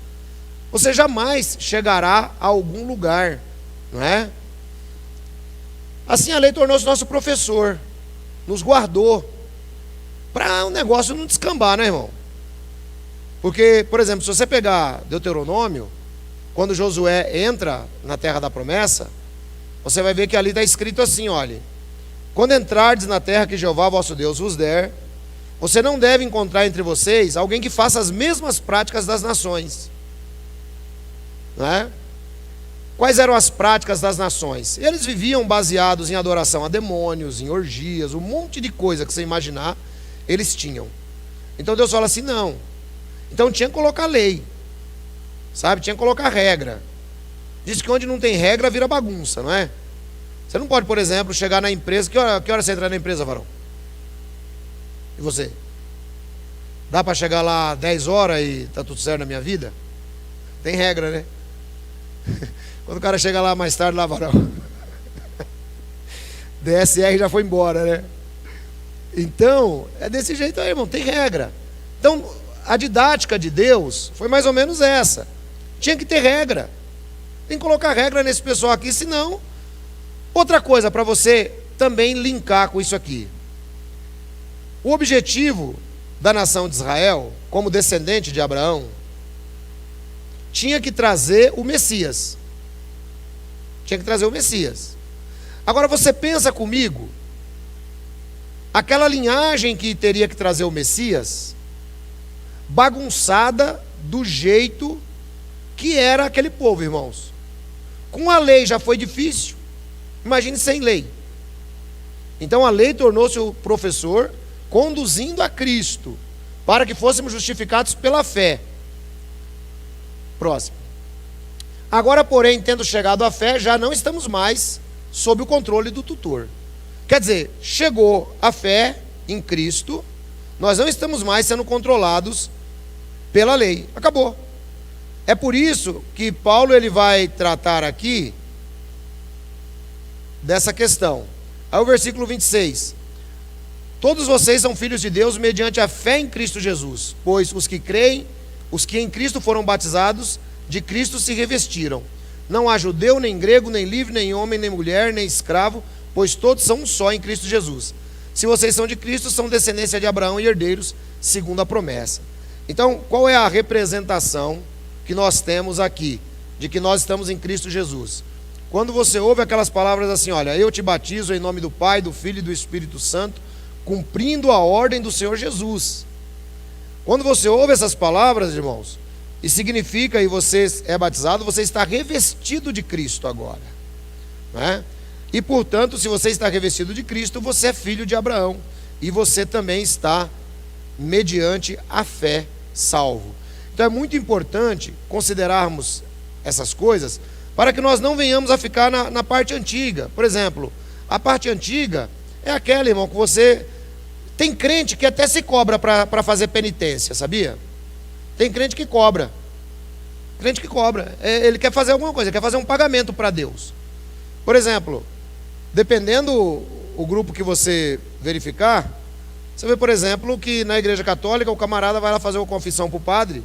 você jamais chegará a algum lugar, não é? Assim a lei tornou-se nosso professor, nos guardou, para o negócio não descambar, né, irmão? Porque, por exemplo, se você pegar Deuteronômio, quando Josué entra na terra da promessa, você vai ver que ali está escrito assim, olha: quando entrardes na terra que Jeová vosso Deus vos der, você não deve encontrar entre vocês alguém que faça as mesmas práticas das nações. Não é? Quais eram as práticas das nações? Eles viviam baseados em adoração a demônios, em orgias, um monte de coisa que você imaginar, eles tinham. Então Deus fala assim, não. Então tinha que colocar lei, sabe? Tinha que colocar regra. Diz que onde não tem regra vira bagunça, não é? Você não pode, por exemplo, chegar na empresa. Que hora você entra na empresa, varão? E você? Dá para chegar lá 10 horas e tá tudo certo na minha vida? Tem regra, né? Quando o cara chega lá mais tarde, lá, varão, DSR já foi embora, né? Então, é desse jeito aí, irmão, tem regra. Então, a didática de Deus foi mais ou menos essa. Tinha que ter regra. Tem que colocar regra nesse pessoal aqui, senão... Outra coisa para você também linkar com isso aqui. O objetivo da nação de Israel, como descendente de Abraão, tinha que trazer o Messias. Tinha que trazer o Messias. Agora você pensa comigo, aquela linhagem que teria que trazer o Messias, bagunçada do jeito que era aquele povo, irmãos. Com a lei já foi difícil, imagine sem lei. Então a lei tornou-se o professor, conduzindo a Cristo, para que fôssemos justificados pela fé. Próximo. Agora, porém, tendo chegado à fé, já não estamos mais sob o controle do tutor. Quer dizer, chegou a fé em Cristo, Nós não estamos mais sendo controlados pela lei. Acabou. É por isso que Paulo ele vai tratar aqui dessa questão. Aí o versículo 26. Todos vocês são filhos de Deus mediante a fé em Cristo Jesus, pois os que creem, os que em Cristo foram batizados, de Cristo se revestiram. Não há judeu, nem grego, nem livre, nem homem, nem mulher, nem escravo, pois todos são um só em Cristo Jesus. Se vocês são de Cristo, são descendência de Abraão e herdeiros, segundo a promessa. Então, qual é a representação que nós temos aqui, de que nós estamos em Cristo Jesus? Quando você ouve aquelas palavras assim, olha, eu te batizo em nome do Pai, do Filho e do Espírito Santo, cumprindo a ordem do Senhor Jesus. Quando você ouve essas palavras, irmãos, e significa, e você é batizado, você está revestido de Cristo agora, né? E portanto, se você está revestido de Cristo, você é filho de Abraão, e você também está, mediante a fé, salvo. Então é muito importante considerarmos essas coisas, para que nós não venhamos a ficar na parte antiga. Por exemplo, a parte antiga é aquela, irmão, que você... Tem crente que até se cobra para fazer penitência, sabia? Tem crente que cobra. Crente que cobra. Ele quer fazer alguma coisa, ele quer fazer um pagamento para Deus. Por exemplo, dependendo o grupo que você verificar, você vê, por exemplo, que na igreja católica o camarada vai lá fazer uma confissão para o padre,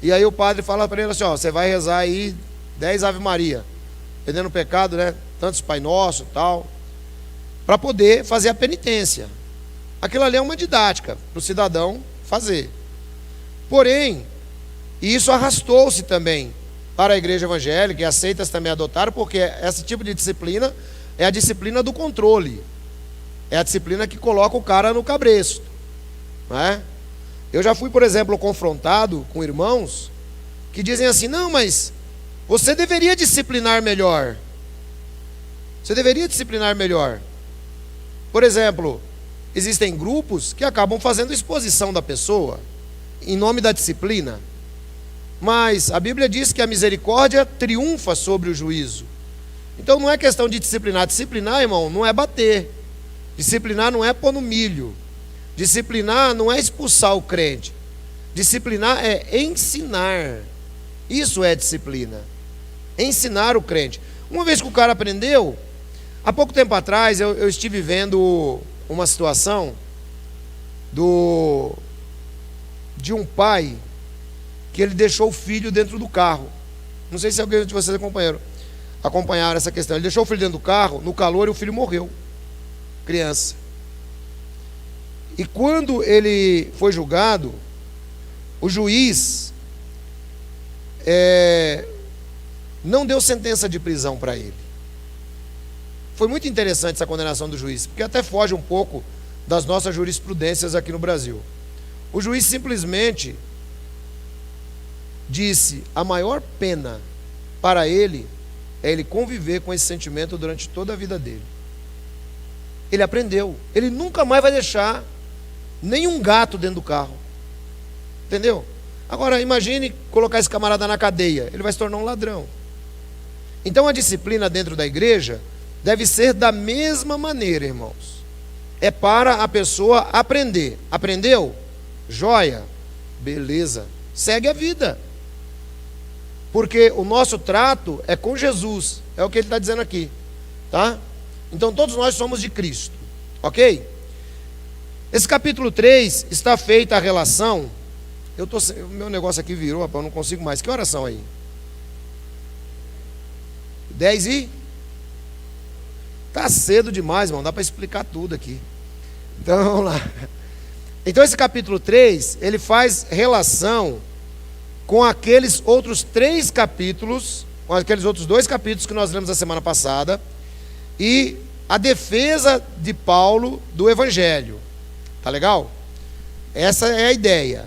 e aí o padre fala para ele assim, ó, você vai rezar aí 10 Ave Maria, perdendo o pecado, né? Tantos Pai Nosso e tal, para poder fazer a penitência. Aquilo ali é uma didática para o cidadão fazer. Porém, isso arrastou-se também para a igreja evangélica, e as seitas também adotaram, porque esse tipo de disciplina é a disciplina do controle. É a disciplina que coloca o cara no cabresto, não é? Eu já fui, por exemplo, confrontado com irmãos que dizem assim, não, mas você deveria disciplinar melhor. Você deveria disciplinar melhor. Por exemplo, existem grupos que acabam fazendo exposição da pessoa em nome da disciplina, mas a Bíblia diz que a misericórdia triunfa sobre o juízo. Então não é questão de disciplinar. Disciplinar, irmão, não é bater. Disciplinar não é pôr no milho. Disciplinar não é expulsar o crente. Disciplinar é ensinar. Isso é disciplina. Ensinar o crente. Uma vez que o cara aprendeu, há pouco tempo atrás eu estive vendo uma situação de um pai que ele deixou o filho dentro do carro. Não sei se alguém de vocês acompanharam essa questão. Ele deixou o filho dentro do carro, no calor, e o filho morreu. Criança. E quando ele foi julgado, o juiz não deu sentença de prisão para ele. Foi muito interessante essa condenação do juiz, porque até foge um pouco das nossas jurisprudências aqui no Brasil. O juiz simplesmente disse, a maior pena para ele é ele conviver com esse sentimento durante toda a vida dele. Ele aprendeu, ele nunca mais vai deixar nenhum gato dentro do carro. Entendeu? Agora imagine colocar esse camarada na cadeia, ele vai se tornar um ladrão. Então a disciplina dentro da igreja deve ser da mesma maneira, irmãos. É para a pessoa aprender. Aprendeu? Joia. Beleza. Segue a vida. Porque o nosso trato é com Jesus. É o que ele está dizendo aqui. Tá? Então todos nós somos de Cristo. Ok? Esse capítulo 3 está feita a relação. O meu negócio aqui virou, rapaz, eu não consigo mais. Que horas são aí? 10 e... Está cedo demais, irmão, dá para explicar tudo aqui. Então vamos lá. Então esse capítulo 3, ele faz relação com aqueles outros 3 capítulos, com aqueles outros 2 capítulos que nós lemos a semana passada, e a defesa de Paulo do Evangelho. Tá legal? Essa é a ideia.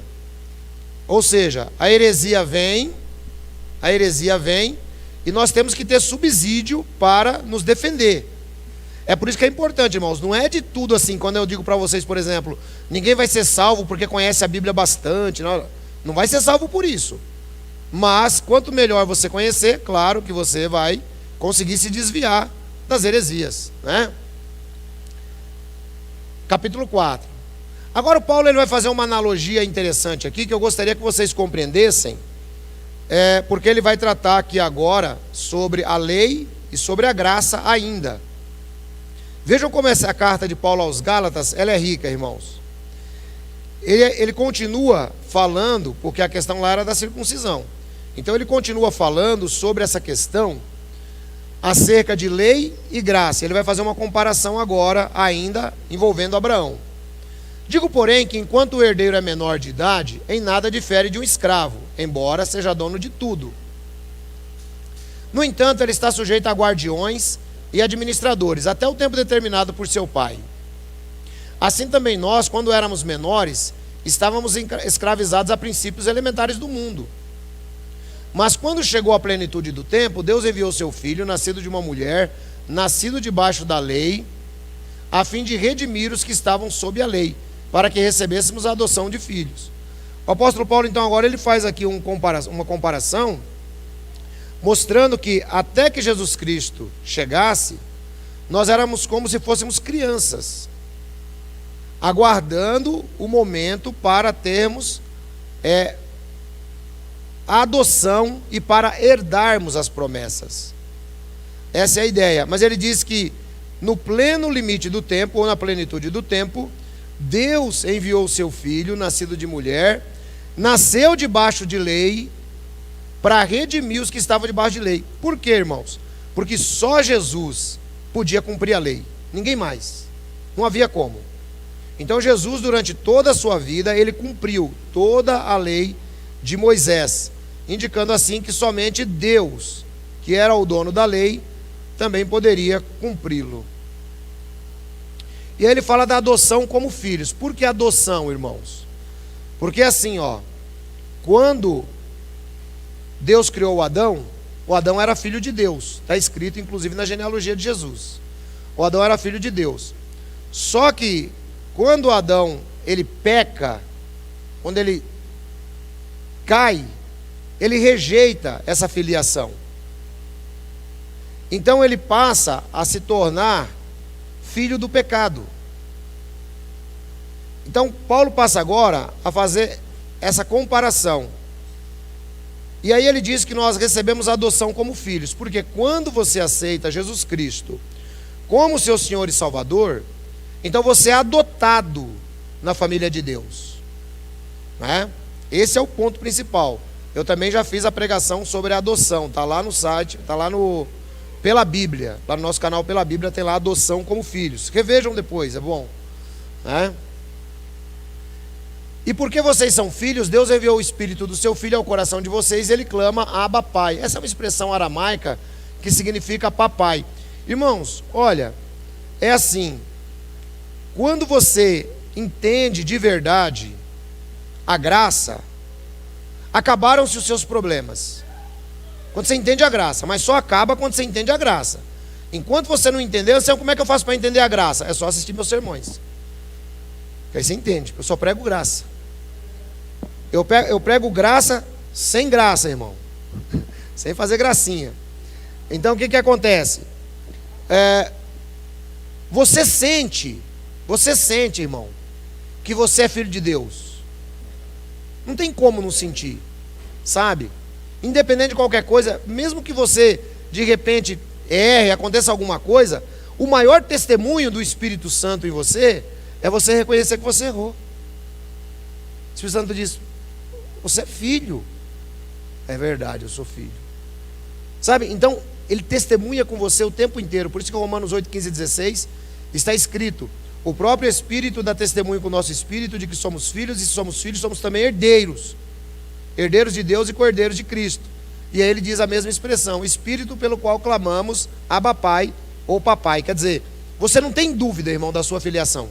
Ou seja, a heresia vem, e nós temos que ter subsídio para nos defender. É por isso que é importante, irmãos, não é de tudo assim, quando eu digo para vocês, por exemplo, ninguém vai ser salvo porque conhece a Bíblia bastante, não vai ser salvo por isso. Mas, quanto melhor você conhecer, claro que você vai conseguir se desviar das heresias, né? Capítulo 4. Agora o Paulo ele vai fazer uma analogia interessante aqui, que eu gostaria que vocês compreendessem, porque ele vai tratar aqui agora sobre a lei e sobre a graça ainda. Vejam como essa carta de Paulo aos Gálatas, ela é rica, irmãos. Ele continua falando, porque a questão lá era da circuncisão. Então ele continua falando sobre essa questão acerca de lei e graça. Ele vai fazer uma comparação agora, ainda envolvendo Abraão. Digo, porém, que enquanto o herdeiro é menor de idade, em nada difere de um escravo, embora seja dono de tudo. No entanto, ele está sujeito a guardiões e administradores, até o tempo determinado por seu pai. Assim também nós, quando éramos menores, estávamos escravizados a princípios elementares do mundo. Mas quando chegou a plenitude do tempo, Deus enviou seu filho, nascido de uma mulher, nascido debaixo da lei, a fim de redimir os que estavam sob a lei, para que recebêssemos a adoção de filhos. O apóstolo Paulo, então, agora ele faz aqui uma comparação, mostrando que até que Jesus Cristo chegasse, nós éramos como se fôssemos crianças, aguardando o momento para termos a adoção e para herdarmos as promessas. Essa é a ideia. Mas ele diz que no pleno limite do tempo, ou na plenitude do tempo, Deus enviou o seu filho, nascido de mulher, nasceu debaixo de lei, para redimir os que estavam debaixo de lei. Por quê, irmãos? Porque só Jesus podia cumprir a lei, ninguém mais. Não havia como. Então Jesus, durante toda a sua vida, ele cumpriu toda a lei de Moisés, indicando assim que somente Deus, que era o dono da lei, também poderia cumpri-lo. E aí ele fala da adoção como filhos. Por que adoção, irmãos? Porque assim, quando Deus criou o Adão era filho de Deus. Está escrito inclusive na genealogia de Jesus. O Adão era filho de Deus. Só que quando Adão ele peca, quando ele cai, ele rejeita essa filiação. Então ele passa a se tornar filho do pecado. Então Paulo passa agora a fazer essa comparação. E aí ele diz que nós recebemos a adoção como filhos, porque quando você aceita Jesus Cristo como seu Senhor e Salvador, então você é adotado na família de Deus, né? Esse é o ponto principal. Eu também já fiz a pregação sobre a adoção, está lá no site, está lá no Pela Bíblia, lá no nosso canal Pela Bíblia tem lá adoção como filhos. Revejam depois, é bom, né? E porque vocês são filhos, Deus enviou o Espírito do seu Filho ao coração de vocês, e ele clama Abba Pai. Essa é uma expressão aramaica que significa papai. Irmãos, olha, é assim, quando você entende de verdade a graça, acabaram-se os seus problemas. Quando você entende a graça, mas só acaba quando você entende a graça. Enquanto você não entendeu, você, como é que eu faço para entender a graça? É só assistir meus sermões. Que aí você entende, eu só prego graça. Eu prego graça sem graça, irmão. Sem fazer gracinha. Então o que acontece? Você sente, irmão, que você é filho de Deus. Não tem como não sentir, sabe? Independente de qualquer coisa, mesmo que você de repente erre, aconteça alguma coisa, o maior testemunho do Espírito Santo em você é você reconhecer que você errou. O Espírito Santo diz: você é filho. É verdade, eu sou filho. Sabe? Então, ele testemunha com você o tempo inteiro. Por isso que Romanos 8, 15 e 16 está escrito: o próprio Espírito dá testemunho com o nosso Espírito de que somos filhos, e se somos filhos, somos também herdeiros. Herdeiros de Deus e co-herdeiros de Cristo. E aí ele diz a mesma expressão: Espírito pelo qual clamamos Abba Pai ou Papai. Quer dizer, você não tem dúvida, irmão, da sua filiação.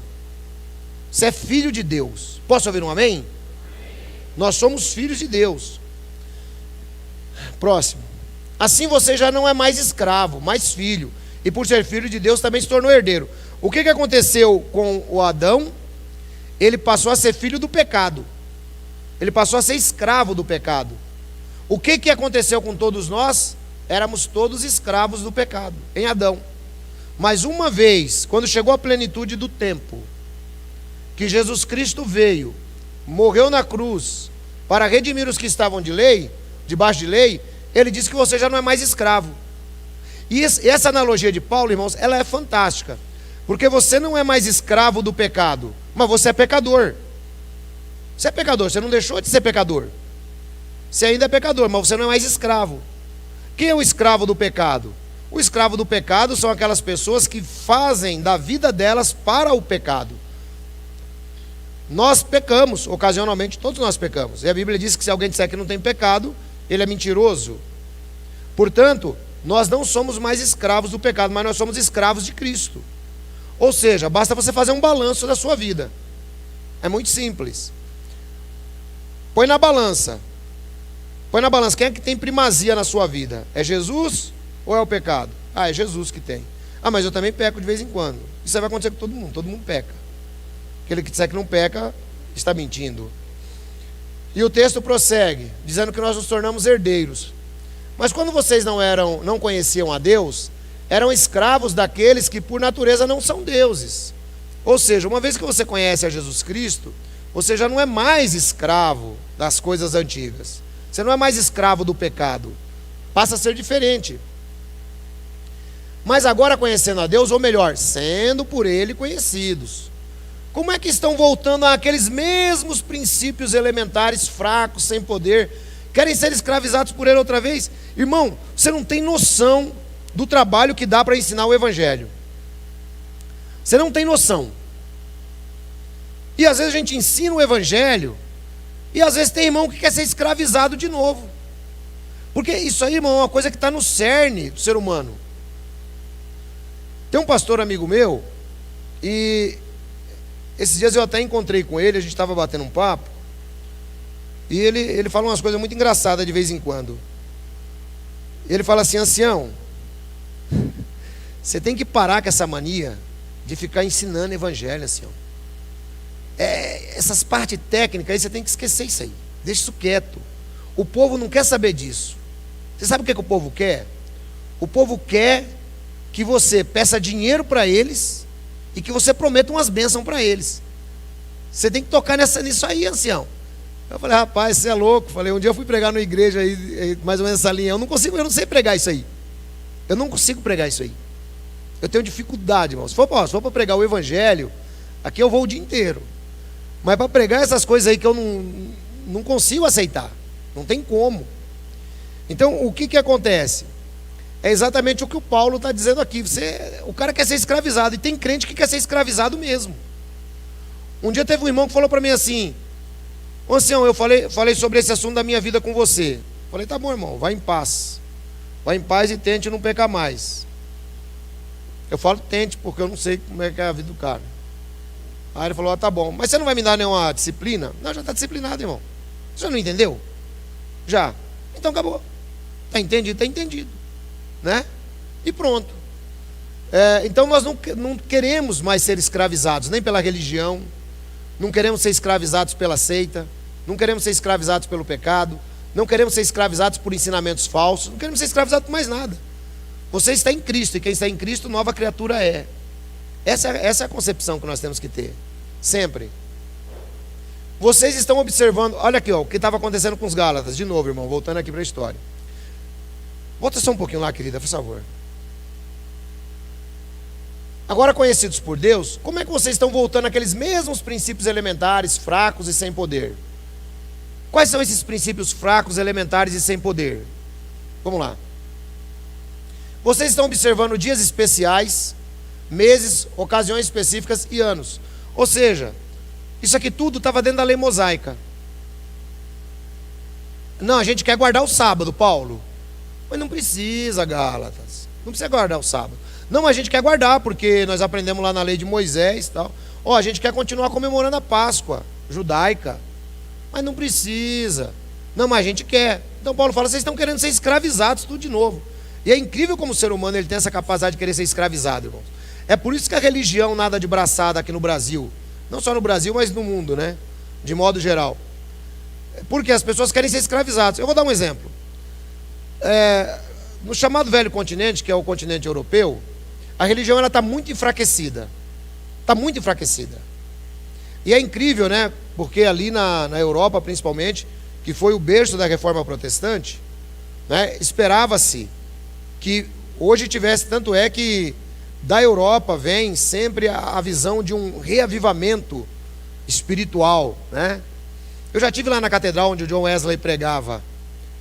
Você é filho de Deus. Posso ouvir um amém? Amém. Nós somos filhos de Deus. Próximo. Assim você já não é mais escravo, mas filho. E por ser filho de Deus também se tornou herdeiro. O que aconteceu com o Adão? Ele passou a ser filho do pecado. Ele passou a ser escravo do pecado. O que aconteceu com todos nós? Éramos todos escravos do pecado, em Adão. Mas uma vez, quando chegou a plenitude do tempo, que Jesus Cristo veio, morreu na cruz, para redimir os que estavam de lei, debaixo de lei, ele diz que você já não é mais escravo. E essa analogia de Paulo, irmãos, ela é fantástica, porque você não é mais escravo do pecado, mas você é pecador. Você é pecador, você não deixou de ser pecador. Você ainda é pecador, mas você não é mais escravo. Quem é o escravo do pecado? O escravo do pecado são aquelas pessoas que fazem da vida delas para o pecado. Nós pecamos, ocasionalmente todos nós pecamos. E a Bíblia diz que se alguém disser que não tem pecado, ele é mentiroso. Portanto, nós não somos mais escravos do pecado, mas nós somos escravos de Cristo. Ou seja, basta você fazer um balanço da sua vida. É muito simples. Põe na balança. Põe na balança. Quem é que tem primazia na sua vida? É Jesus ou é o pecado? Ah, é Jesus que tem. Ah, mas eu também peco de vez em quando. Isso vai acontecer com todo mundo peca. Aquele que disser que não peca, está mentindo. E o texto prossegue, dizendo que nós nos tornamos herdeiros. Mas quando vocês não conheciam a Deus, eram escravos daqueles que por natureza não são deuses. Ou seja, uma vez que você conhece a Jesus Cristo, você já não é mais escravo das coisas antigas. Você não é mais escravo do pecado. Passa a ser diferente. Mas agora conhecendo a Deus, ou melhor, sendo por Ele conhecidos, como é que estão voltando àqueles mesmos princípios elementares, fracos, sem poder? Querem ser escravizados por Ele outra vez? Irmão, você não tem noção do trabalho que dá para ensinar o Evangelho. Você não tem noção. E às vezes a gente ensina o Evangelho, e às vezes tem irmão que quer ser escravizado de novo. Porque isso aí, irmão, é uma coisa que está no cerne do ser humano. Tem um pastor amigo meu, e esses dias eu até encontrei com ele, a gente estava batendo um papo, e ele fala umas coisas muito engraçadas de vez em quando. Ele fala assim: ancião, você tem que parar com essa mania de ficar ensinando evangelho, ancião. Essas partes técnicas aí, você tem que esquecer isso aí. Deixa isso quieto. O povo não quer saber disso. Você sabe o que o povo quer? O povo quer que você peça dinheiro para eles e que você prometa umas bênçãos para eles. Você tem que tocar nisso aí, ancião. Eu falei: rapaz, você é louco. Falei: um dia eu fui pregar numa igreja aí, mais ou menos essa linha. Eu não sei pregar isso aí. Eu não consigo pregar isso aí. Eu tenho dificuldade, irmão. Se for para pregar o evangelho, aqui eu vou o dia inteiro. Mas para pregar essas coisas aí que eu não consigo aceitar. Não tem como. Então, o que acontece? É exatamente o que o Paulo está dizendo aqui. O cara quer ser escravizado. E tem crente que quer ser escravizado mesmo. Um dia teve um irmão que falou para mim assim: ô ancião, eu falei sobre esse assunto da minha vida com você. Falei: tá bom, irmão, vai em paz. Vai em paz e tente não pecar mais. Eu falo tente, porque eu não sei como é que é a vida do cara. Aí ele falou: tá bom, mas você não vai me dar nenhuma disciplina? Não, já está disciplinado, irmão. Você não entendeu? Já. Então acabou. Está entendido? Está entendido. Né? E pronto. Então nós não queremos mais ser escravizados, nem pela religião, não queremos ser escravizados pela seita, não queremos ser escravizados pelo pecado, não queremos ser escravizados por ensinamentos falsos, não queremos ser escravizados por mais nada. Você está em Cristo, e quem está em Cristo, nova criatura é. Essa é a concepção que nós temos que ter, sempre. Vocês estão observando, olha aqui, ó, o que estava acontecendo com os Gálatas, de novo, irmão, voltando aqui para a história. Volta só um pouquinho lá, querida, por favor. Agora conhecidos por Deus, como é que vocês estão voltando àqueles mesmos princípios elementares, fracos e sem poder? Quais são esses princípios fracos, elementares e sem poder? Vamos lá. Vocês estão observando dias especiais, meses, ocasiões específicas e anos. Ou seja, isso aqui tudo estava dentro da lei mosaica. Não, a gente quer guardar o sábado, Paulo. Mas não precisa, Gálatas. Não precisa guardar o sábado. Não, a gente quer guardar, porque nós aprendemos lá na lei de Moisés e tal. A gente quer continuar comemorando a Páscoa judaica. Mas não precisa. Não, mas a gente quer. Então Paulo fala: vocês estão querendo ser escravizados tudo de novo. E é incrível como o ser humano ele tem essa capacidade de querer ser escravizado, irmãos. É por isso que a religião nada de braçada aqui no Brasil. Não só no Brasil, mas no mundo, né? De modo geral. Porque as pessoas querem ser escravizadas. Eu vou dar um exemplo. No chamado velho continente, que é o continente europeu, a religião está muito enfraquecida. Está muito enfraquecida. E é incrível, né? Porque ali na Europa, principalmente, que foi o berço da Reforma Protestante, né? Esperava-se que hoje tivesse, tanto é que da Europa vem sempre a visão de um reavivamento espiritual, né? Eu já estive lá na catedral onde o John Wesley pregava.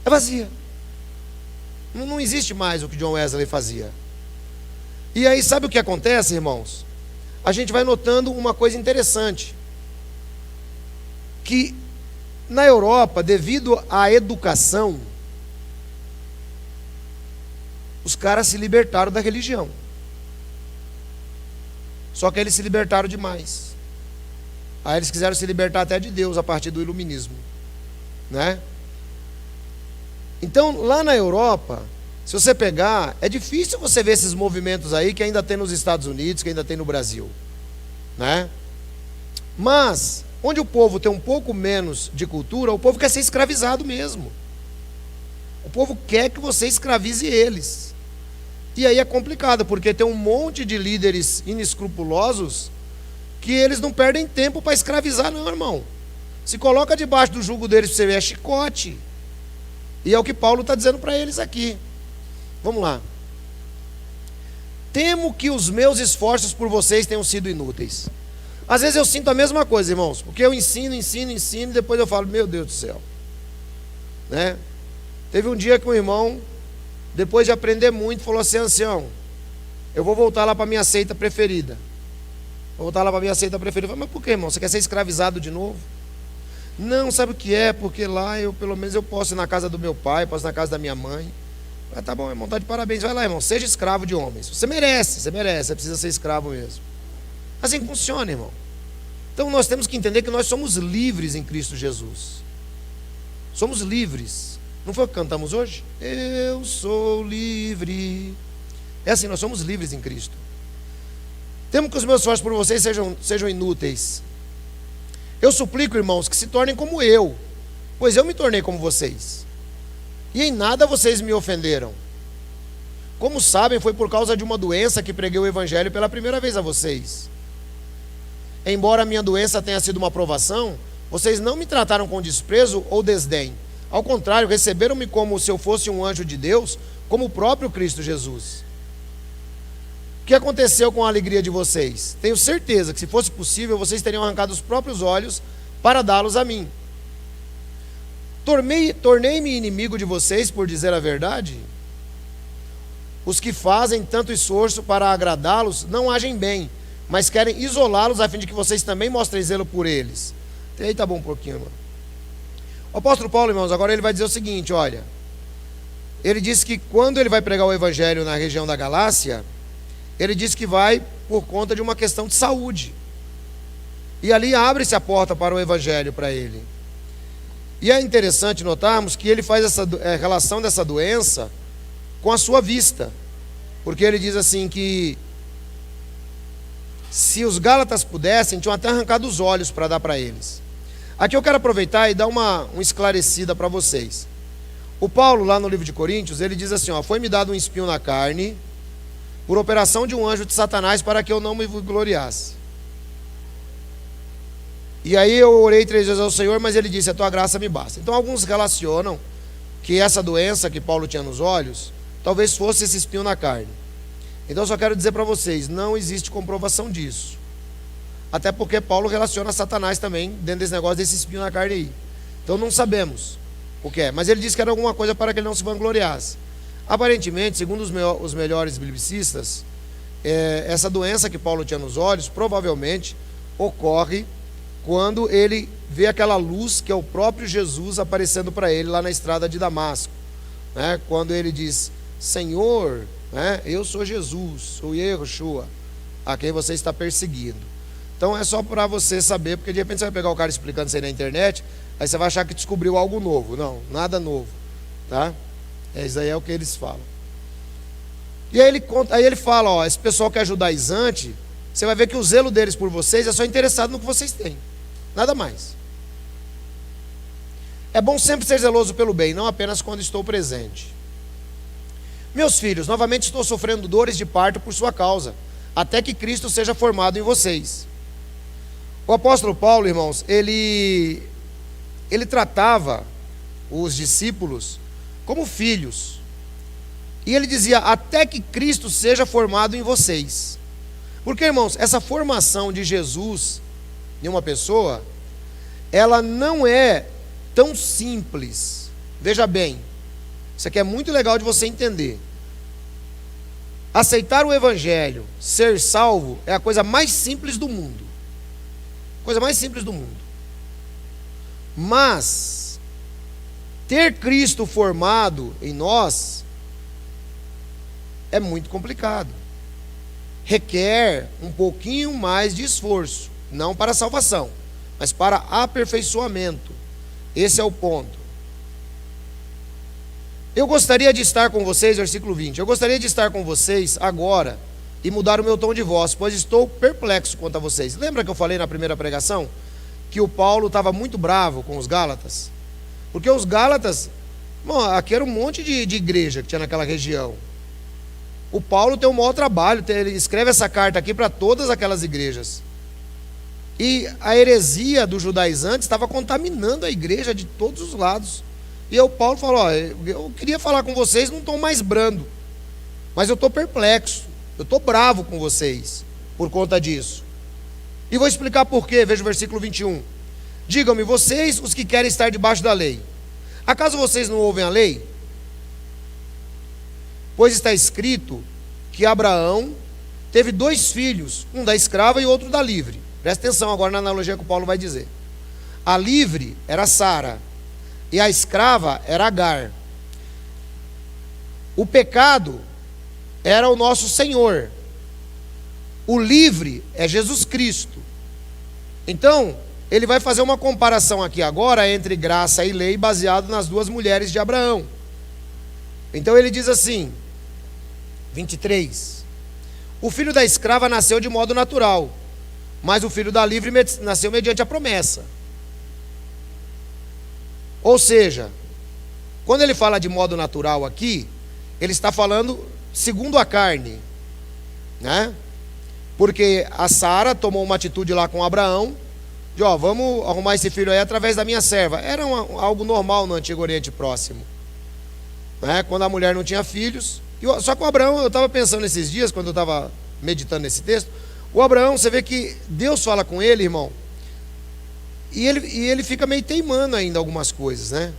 É vazia. Não existe mais o que John Wesley fazia. E aí sabe o que acontece, irmãos? A gente vai notando uma coisa interessante. Que na Europa, devido à educação, os caras se libertaram da religião. Só que eles se libertaram demais. Aí eles quiseram se libertar até de Deus a partir do iluminismo, né? Então, lá na Europa, se você pegar, é difícil você ver esses movimentos aí que ainda tem nos Estados Unidos, que ainda tem no Brasil, né? Mas, onde o povo tem um pouco menos de cultura, o povo quer ser escravizado mesmo. O povo quer que você escravize eles. E aí é complicado, porque tem um monte de líderes inescrupulosos que eles não perdem tempo para escravizar, não, irmão. Se coloca debaixo do jugo deles para você ver, é chicote. E é o que Paulo está dizendo para eles aqui. Vamos lá. Temo que os meus esforços por vocês tenham sido inúteis. Às vezes eu sinto a mesma coisa, irmãos, porque eu ensino, e depois eu falo, meu Deus do céu, né? Teve um dia que um irmão, depois de aprender muito, falou assim: ancião, eu vou voltar lá para a minha seita preferida. Vou voltar lá para a minha seita preferida. Eu falei, mas por que, irmão? Você quer ser escravizado de novo? Não, sabe o que é? Porque lá eu, pelo menos, eu posso ir na casa do meu pai, posso ir na casa da minha mãe. Ah, tá bom, irmão, tá de parabéns. Vai lá, irmão, seja escravo de homens. Você merece, você precisa ser escravo mesmo. Assim que funciona, irmão. Então nós temos que entender que nós somos livres em Cristo Jesus. Somos livres. Não foi o que cantamos hoje? Eu sou livre. É assim, nós somos livres em Cristo. Temo que os meus esforços por vocês sejam inúteis. Eu suplico, irmãos, que se tornem como eu, pois eu me tornei como vocês. E em nada vocês me ofenderam. Como sabem, foi por causa de uma doença que preguei o Evangelho pela primeira vez a vocês. Embora a minha doença tenha sido uma provação, vocês não me trataram com desprezo ou desdém. Ao contrário, receberam-me como se eu fosse um anjo de Deus, como o próprio Cristo Jesus. O que aconteceu com a alegria de vocês? Tenho certeza que, se fosse possível, vocês teriam arrancado os próprios olhos para dá-los a mim. Tornei-me inimigo de vocês por dizer a verdade? Os que fazem tanto esforço para agradá-los não agem bem, mas querem isolá-los a fim de que vocês também mostrem zelo por eles. Aí tá bom um pouquinho, irmão. O apóstolo Paulo, irmãos, agora ele vai dizer o seguinte, olha. Ele disse que quando ele vai pregar o evangelho na região da Galácia, ele disse que vai por conta de uma questão de saúde. E ali abre-se a porta para o evangelho para ele. E é interessante notarmos que ele faz essa relação dessa doença com a sua vista. Porque ele diz assim que se os Gálatas pudessem, tinham até arrancado os olhos para dar para eles. Aqui eu quero aproveitar e dar uma esclarecida para vocês. O Paulo, lá no livro de Coríntios, ele diz assim, ó, foi-me dado um espinho na carne, por operação de um anjo de Satanás, para que eu não me gloriasse. E aí eu orei 3 vezes ao Senhor, mas ele disse, a tua graça me basta. Então alguns relacionam que essa doença que Paulo tinha nos olhos, talvez fosse esse espinho na carne. Então eu só quero dizer para vocês, não existe comprovação disso. Até porque Paulo relaciona Satanás também, dentro desse negócio desse espinho na carne aí. Então não sabemos o que é, mas ele disse que era alguma coisa para que ele não se vangloriasse. Aparentemente, segundo os melhores biblicistas, essa doença que Paulo tinha nos olhos, provavelmente ocorre quando ele vê aquela luz que é o próprio Jesus aparecendo para ele lá na estrada de Damasco, né? Quando ele diz, Senhor, né, eu sou Jesus, sou Yeshua, a quem você está perseguindo. Então é só para você saber, porque de repente você vai pegar o cara explicando isso aí na internet, aí você vai achar que descobriu algo novo. Não, nada novo, tá? Isso aí é o que eles falam. E aí ele fala, ó, esse pessoal que é judaizante, você vai ver que o zelo deles por vocês é só interessado no que vocês têm, nada mais. É bom sempre ser zeloso pelo bem, não apenas quando estou presente. Meus filhos, novamente estou sofrendo dores de parto por sua causa, até que Cristo seja formado em vocês. O apóstolo Paulo, irmãos, ele tratava os discípulos como filhos. E ele dizia, até que Cristo seja formado em vocês. Porque, irmãos, essa formação de Jesus em uma pessoa, ela não é tão simples. Veja bem, isso aqui é muito legal de você entender. Aceitar o Evangelho, ser salvo, é a coisa mais simples do mundo. Coisa mais simples do mundo. Mas ter Cristo formado em nós é muito complicado. Requer um pouquinho mais de esforço, não para a salvação, mas para aperfeiçoamento. Esse é o ponto. Eu gostaria de estar com vocês, versículo 20. Eu gostaria de estar com vocês agora e mudar o meu tom de voz, pois estou perplexo quanto a vocês. Lembra que eu falei na primeira pregação que o Paulo estava muito bravo com os Gálatas? Porque os Gálatas, aqui era um monte de igreja que tinha naquela região. O Paulo tem um maior trabalho, ele escreve essa carta aqui para todas aquelas igrejas. E a heresia dos judaizantes estava contaminando a igreja de todos os lados. E o Paulo falou, eu queria falar com vocês num tom mais brando, mas eu estou perplexo, eu estou bravo com vocês por conta disso. E vou explicar por quê, veja o versículo 21. Digam-me, vocês os que querem estar debaixo da lei, acaso vocês não ouvem a lei? Pois está escrito que Abraão teve 2 filhos, um da escrava e outro da livre. Presta atenção agora na analogia que o Paulo vai dizer. A livre era Sara e a escrava era Agar. O pecado era o nosso Senhor. O livre é Jesus Cristo. Então, ele vai fazer uma comparação aqui agora entre graça e lei baseado nas 2 mulheres de Abraão. Então ele diz assim, 23. O filho da escrava nasceu de modo natural, mas o filho da livre nasceu mediante a promessa. Ou seja, quando ele fala de modo natural aqui, ele está falando segundo a carne, né? Porque a Sara tomou uma atitude lá com Abraão, de vamos arrumar esse filho aí através da minha serva. Era algo normal no Antigo Oriente Próximo, né? Quando a mulher não tinha filhos. Só que o Abraão, eu estava pensando esses dias, quando eu estava meditando nesse texto, o Abraão, você vê que Deus fala com ele, irmão, e ele fica meio teimando ainda algumas coisas, né?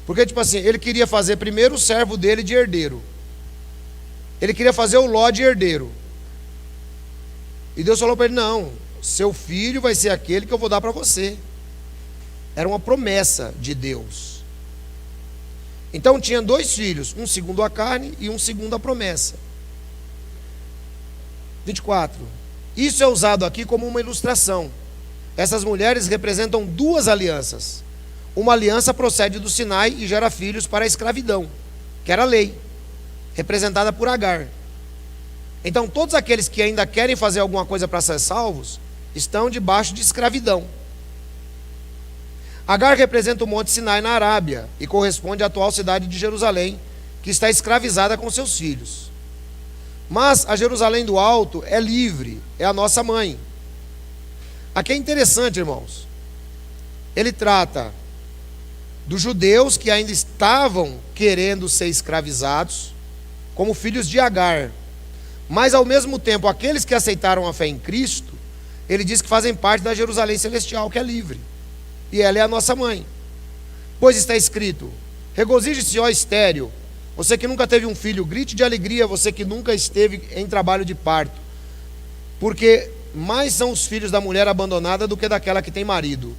Porque, tipo assim, ele queria fazer primeiro o servo dele de herdeiro. Ele queria fazer o Ló de herdeiro. E Deus falou para ele, não, seu filho vai ser aquele que eu vou dar para você. Era uma promessa de Deus. Então tinha 2 filhos, um segundo a carne e um segundo a promessa. 24. Isso é usado aqui como uma ilustração. Essas mulheres representam 2 alianças. Uma aliança procede do Sinai e gera filhos para a escravidão, que era a lei, representada por Agar. Então todos aqueles que ainda querem fazer alguma coisa para ser salvos, estão debaixo de escravidão. Agar representa o Monte Sinai na Arábia e corresponde à atual cidade de Jerusalém, que está escravizada com seus filhos. Mas a Jerusalém do Alto é livre, é a nossa mãe. Aqui é interessante, irmãos. Ele trata dos judeus que ainda estavam querendo ser escravizados como filhos de Agar. Mas ao mesmo tempo, aqueles que aceitaram a fé em Cristo, ele diz que fazem parte da Jerusalém celestial, que é livre. E ela é a nossa mãe. Pois está escrito, regozije-se, ó estéril, você que nunca teve um filho, grite de alegria, você que nunca esteve em trabalho de parto, porque mais são os filhos da mulher abandonada do que daquela que tem marido.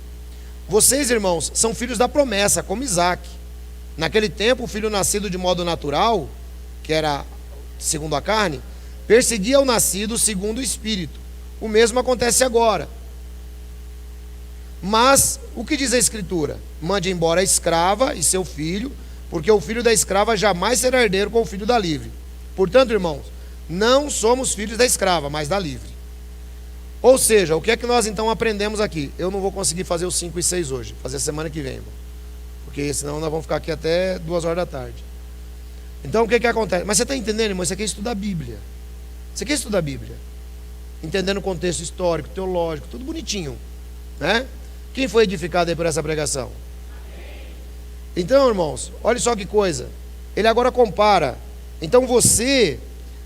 Vocês, irmãos, são filhos da promessa, como Isaac. Naquele tempo, o filho nascido de modo natural, que era segundo a carne, perseguia o nascido segundo o Espírito. O mesmo acontece agora. Mas, o que diz a Escritura? Mande embora a escrava e seu filho, porque o filho da escrava jamais será herdeiro com o filho da livre. Portanto, irmãos, não somos filhos da escrava, mas da livre. Ou seja, o que é que nós então aprendemos aqui? Eu não vou conseguir fazer os 5 e 6 hoje, fazer semana que vem, irmão. Porque senão nós vamos ficar aqui até 2 horas da tarde. Então o que acontece? Mas você está entendendo, irmão? Isso aqui é estudar a Bíblia. Você quer estudar a Bíblia? Entendendo o contexto histórico, teológico, tudo bonitinho. né? Quem foi edificado aí por essa pregação? Então, irmãos, olha só que coisa. Ele agora compara. Então você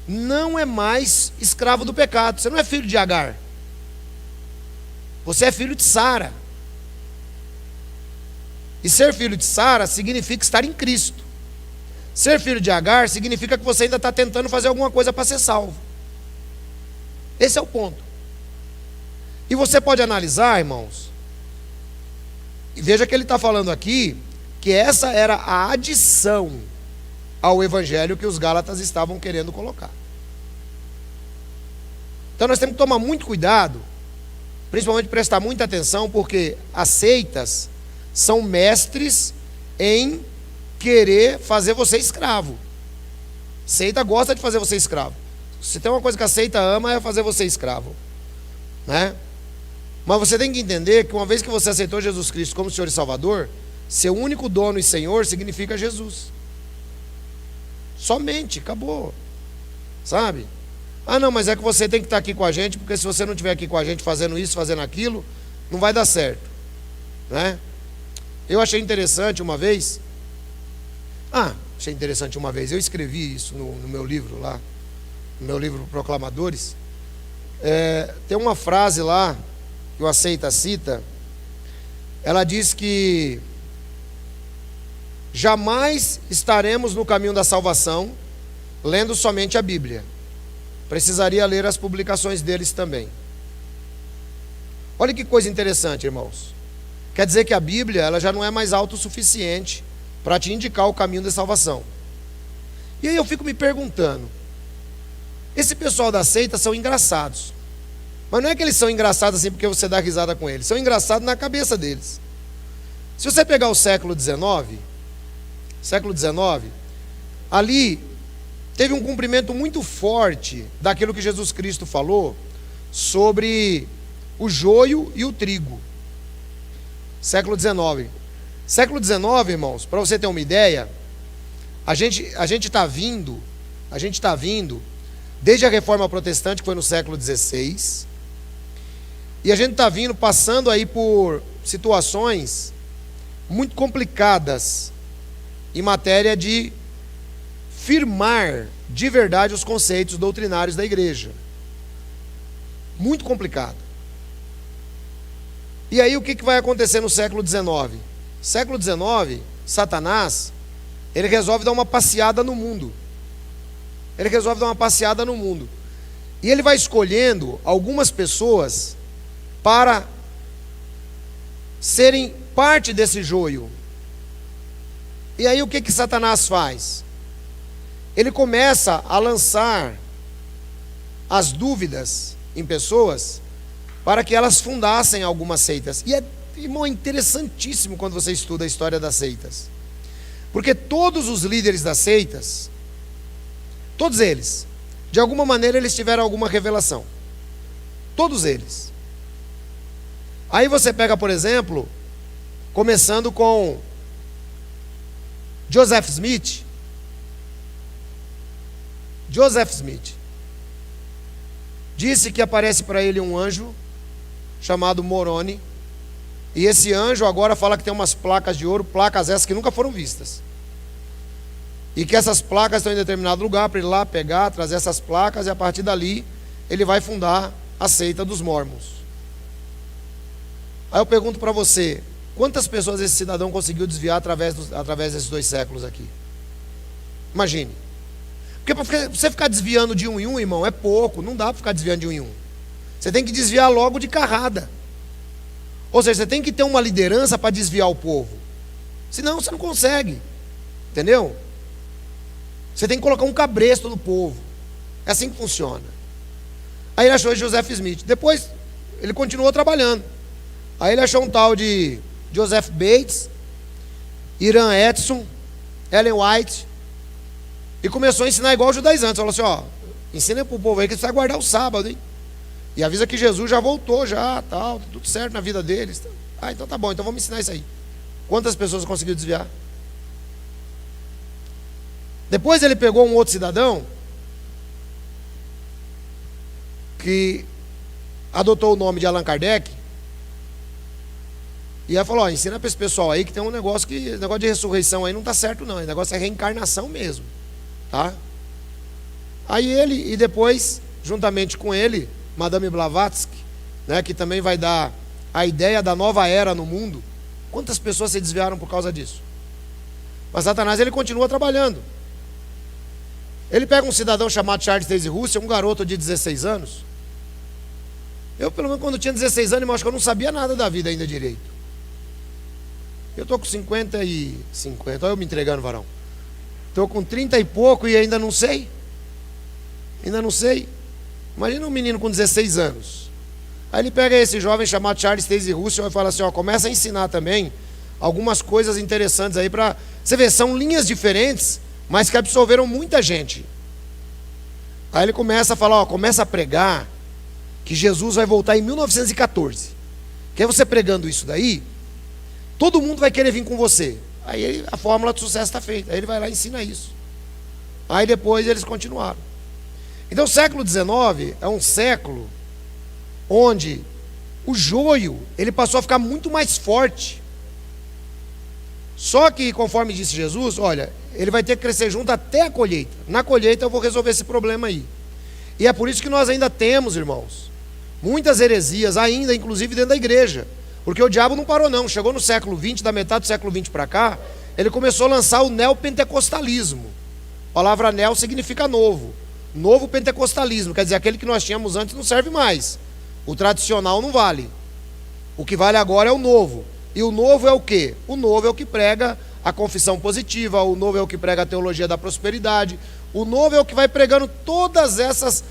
não é mais escravo do pecado. Você não é filho de Agar. Você é filho de Sara. E ser filho de Sara significa estar em Cristo. Ser filho de Agar significa que você ainda está tentando fazer alguma coisa para ser salvo. Esse é o ponto. E você pode analisar, irmãos, e veja que ele está falando aqui que essa era a adição ao evangelho que os Gálatas estavam querendo colocar. Então nós temos que tomar muito cuidado, principalmente prestar muita atenção, porque as seitas são mestres em querer fazer você escravo. Seita gosta de fazer você escravo. Se tem uma coisa que a seita ama, é fazer você escravo, né? Mas você tem que entender que uma vez que você aceitou Jesus Cristo como Senhor e Salvador, seu único dono e Senhor significa Jesus. Somente, acabou. Sabe? Ah não, mas é que você tem que estar aqui com a gente, porque se você não estiver aqui com a gente fazendo isso, fazendo aquilo, não vai dar certo, né? Eu achei interessante uma vez, eu escrevi isso no meu livro lá, no meu livro Proclamadores. Tem uma frase lá, que a seita cita, ela diz que jamais estaremos no caminho da salvação lendo somente a Bíblia. Precisaria ler as publicações deles também. Olha que coisa interessante, irmãos. Quer dizer que a Bíblia ela já não é mais autossuficiente para te indicar o caminho da salvação. E aí eu fico me perguntando, esse pessoal da seita são engraçados. Mas não é que eles são engraçados assim porque você dá risada com eles. São engraçados na cabeça deles. Se você pegar o século XIX, ali teve um cumprimento muito forte daquilo que Jesus Cristo falou sobre o joio e o trigo. Século XIX. Século XIX, irmãos, para você ter uma ideia, a gente está vindo desde a Reforma Protestante, que foi no século XVI, e a gente está vindo, passando aí por situações muito complicadas em matéria de firmar de verdade os conceitos doutrinários da igreja. Muito complicado. E aí o que vai acontecer no século XIX? Século XIX, Satanás, ele resolve dar uma passeada no mundo. E ele vai escolhendo algumas pessoas para serem parte desse joio. E aí o que Satanás faz? Ele começa a lançar as dúvidas em pessoas para que elas fundassem algumas seitas. E irmão, é interessantíssimo quando você estuda a história das seitas. Porque todos os líderes das seitas, todos eles, de alguma maneira eles tiveram alguma revelação. Todos eles. Aí você pega, por exemplo, começando com Joseph Smith. Joseph Smith disse que aparece para ele um anjo chamado Moroni, e esse anjo agora fala que tem umas placas de ouro, placas essas que nunca foram vistas, e que essas placas estão em determinado lugar para ele ir lá pegar, trazer essas placas, e a partir dali ele vai fundar a seita dos Mormons. Aí eu pergunto para você, quantas pessoas esse cidadão conseguiu desviar através desses 2 séculos aqui? Imagine. Porque para você ficar desviando de um em um, irmão, é pouco, não dá para ficar desviando de um em um. Você tem que desviar logo de carrada. Ou seja, você tem que ter uma liderança para desviar o povo. Senão você não consegue. Entendeu? Você tem que colocar um cabresto no povo. É assim que funciona. Aí ele achou Joseph Smith. Depois ele continuou trabalhando. Aí ele achou um tal de Joseph Bates, Iran Edson, Ellen White, e começou a ensinar igual os judaizantes. Falou assim, ó, ensina para o povo aí que você vai guardar o sábado, hein? E avisa que Jesus já voltou, já, tal, tudo certo na vida deles. Ah, então tá bom, então vamos ensinar isso aí. Quantas pessoas conseguiu desviar? Depois ele pegou um outro cidadão que adotou o nome de Allan Kardec, E ela falou, ensina para esse pessoal aí que tem um negócio de ressurreição aí não está certo não, o negócio é reencarnação mesmo, tá? Aí ele, e depois, juntamente com ele, Madame Blavatsky, né, que também vai dar a ideia da nova era no mundo. Quantas pessoas se desviaram por causa disso? Mas Satanás, ele continua trabalhando. Ele pega um cidadão chamado Charles Taze Russell, um garoto de 16 anos. Eu, pelo menos, quando tinha 16 anos, eu acho que eu não sabia nada da vida ainda direito. Eu estou com 50, olha eu me entregando, varão. Estou com 30 e pouco e ainda não sei. Ainda não sei. Imagina um menino com 16 anos. Aí ele pega esse jovem chamado Charles Taze Russell e fala assim, começa a ensinar também algumas coisas interessantes aí para... Você vê, são linhas diferentes, mas que absorveram muita gente. Aí ele começa a falar, começa a pregar que Jesus vai voltar em 1914. Que aí você pregando isso daí, todo mundo vai querer vir com você. Aí a fórmula de sucesso está feita. Aí ele vai lá e ensina isso. Aí depois eles continuaram. Então o século XIX é um século onde o joio, ele passou a ficar muito mais forte. Só que, conforme disse Jesus, olha, ele vai ter que crescer junto até a colheita. Na colheita eu vou resolver esse problema aí. E é por isso que nós ainda temos, irmãos, muitas heresias ainda, inclusive dentro da igreja. Porque o diabo não parou não, chegou no século XX, da metade do século XX para cá, ele começou a lançar o neopentecostalismo. A palavra neo significa novo. Novo pentecostalismo, quer dizer, aquele que nós tínhamos antes não serve mais. O tradicional não vale. O que vale agora é o novo. E o novo é o quê? O novo é o que prega a confissão positiva, o novo é o que prega a teologia da prosperidade, o novo é o que vai pregando todas essas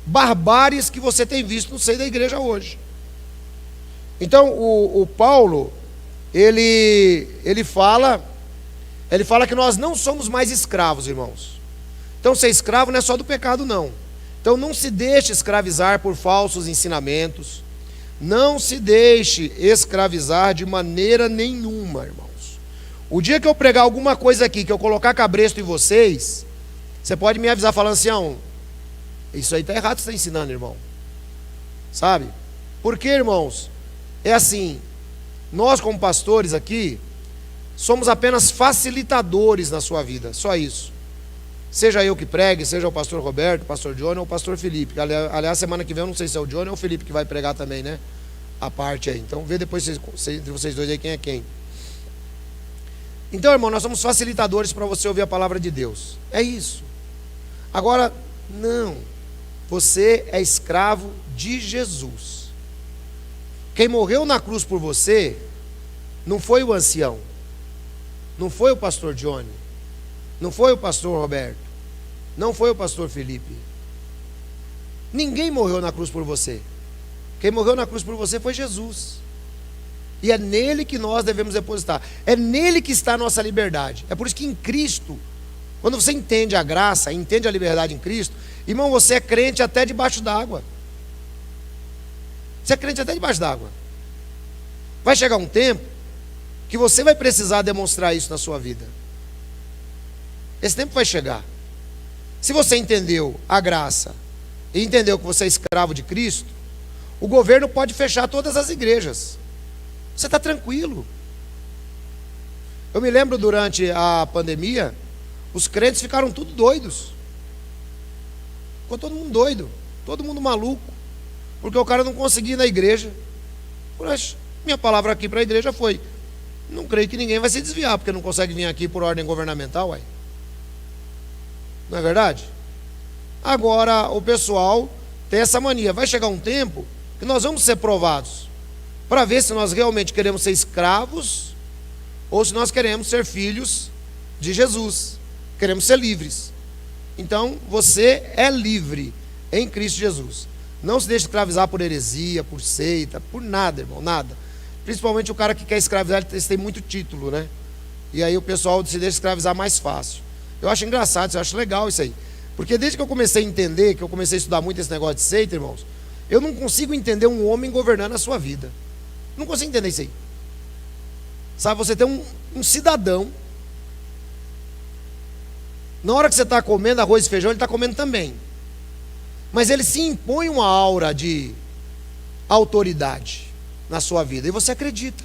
barbáries que você tem visto no seio da igreja hoje. Então o Paulo, ele fala que nós não somos mais escravos, irmãos. Então ser escravo não é só do pecado não. Então não se deixe escravizar por falsos ensinamentos. Não se deixe escravizar de maneira nenhuma, irmãos. O dia que eu pregar alguma coisa aqui, que eu colocar cabresto em vocês, você pode me avisar falando assim, isso aí está errado que você está ensinando, irmão. Sabe? Porque, irmãos, é assim, nós como pastores aqui, somos apenas facilitadores na sua vida, só isso. Seja eu que pregue, seja o pastor Roberto, o pastor Johnny ou o pastor Felipe. Aliás, semana que vem eu não sei se é o Johnny ou o Felipe que vai pregar também, né? A parte aí. Então vê depois entre vocês dois aí quem é quem. Então, irmão, nós somos facilitadores para você ouvir a palavra de Deus. É isso. Agora, não. Você é escravo de Jesus. Quem morreu na cruz por você não foi o ancião, não foi o pastor Johnny, não foi o pastor Roberto, não foi o pastor Felipe. Ninguém morreu na cruz por você. Quem morreu na cruz por você foi Jesus. E é nele que nós devemos depositar. É nele que está a nossa liberdade. É por isso que em Cristo, quando você entende a graça, entende a liberdade em Cristo, irmão, você é crente até debaixo d'água. Você é crente até debaixo d'água. Vai chegar um tempo que você vai precisar demonstrar isso na sua vida. Esse tempo vai chegar. Se você entendeu a graça e entendeu que você é escravo de Cristo, o governo pode fechar todas as igrejas. Você está tranquilo. Eu me lembro durante a pandemia, os crentes ficaram tudo doidos. Ficou todo mundo doido, todo mundo maluco, porque o cara não conseguia ir na igreja. Mas minha palavra aqui para a igreja foi: não creio que ninguém vai se desviar, porque não consegue vir aqui por ordem governamental, uai. Não é verdade? Agora o pessoal tem essa mania. Vai chegar um tempo que nós vamos ser provados para ver se nós realmente queremos ser escravos ou se nós queremos ser filhos de Jesus, queremos ser livres. Então você é livre em Cristo Jesus. Não se deixe escravizar por heresia, por seita, por nada, irmão, nada. Principalmente o cara que quer escravizar, ele tem muito título, né? E aí o pessoal se deixa escravizar mais fácil. Eu acho engraçado, eu acho legal isso aí. Porque desde que eu comecei a entender, que eu comecei a estudar muito esse negócio de seita, irmãos, eu não consigo entender um homem governando a sua vida. Não consigo entender isso aí. Sabe, você tem um cidadão, na hora que você está comendo arroz e feijão, ele está comendo também. Mas ele se impõe uma aura de autoridade na sua vida, e você acredita.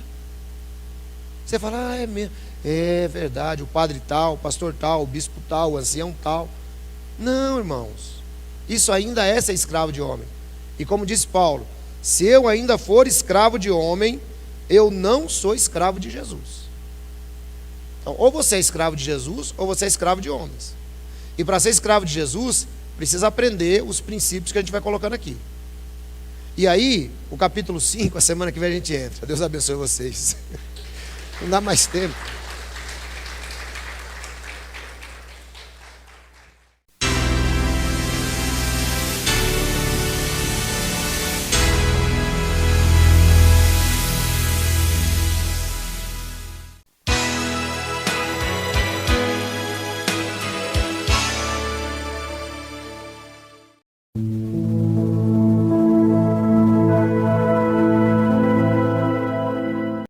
Você fala, é mesmo. É verdade, o padre tal, o pastor tal, o bispo tal, o ancião tal. Não, irmãos. Isso ainda é ser escravo de homem. E como disse Paulo, se eu ainda for escravo de homem, eu não sou escravo de Jesus. Então, ou você é escravo de Jesus, ou você é escravo de homens. E para ser escravo de Jesus, precisa aprender os princípios que a gente vai colocando aqui. E aí, o capítulo 5, a semana que vem a gente entra. Deus abençoe vocês. Não dá mais tempo.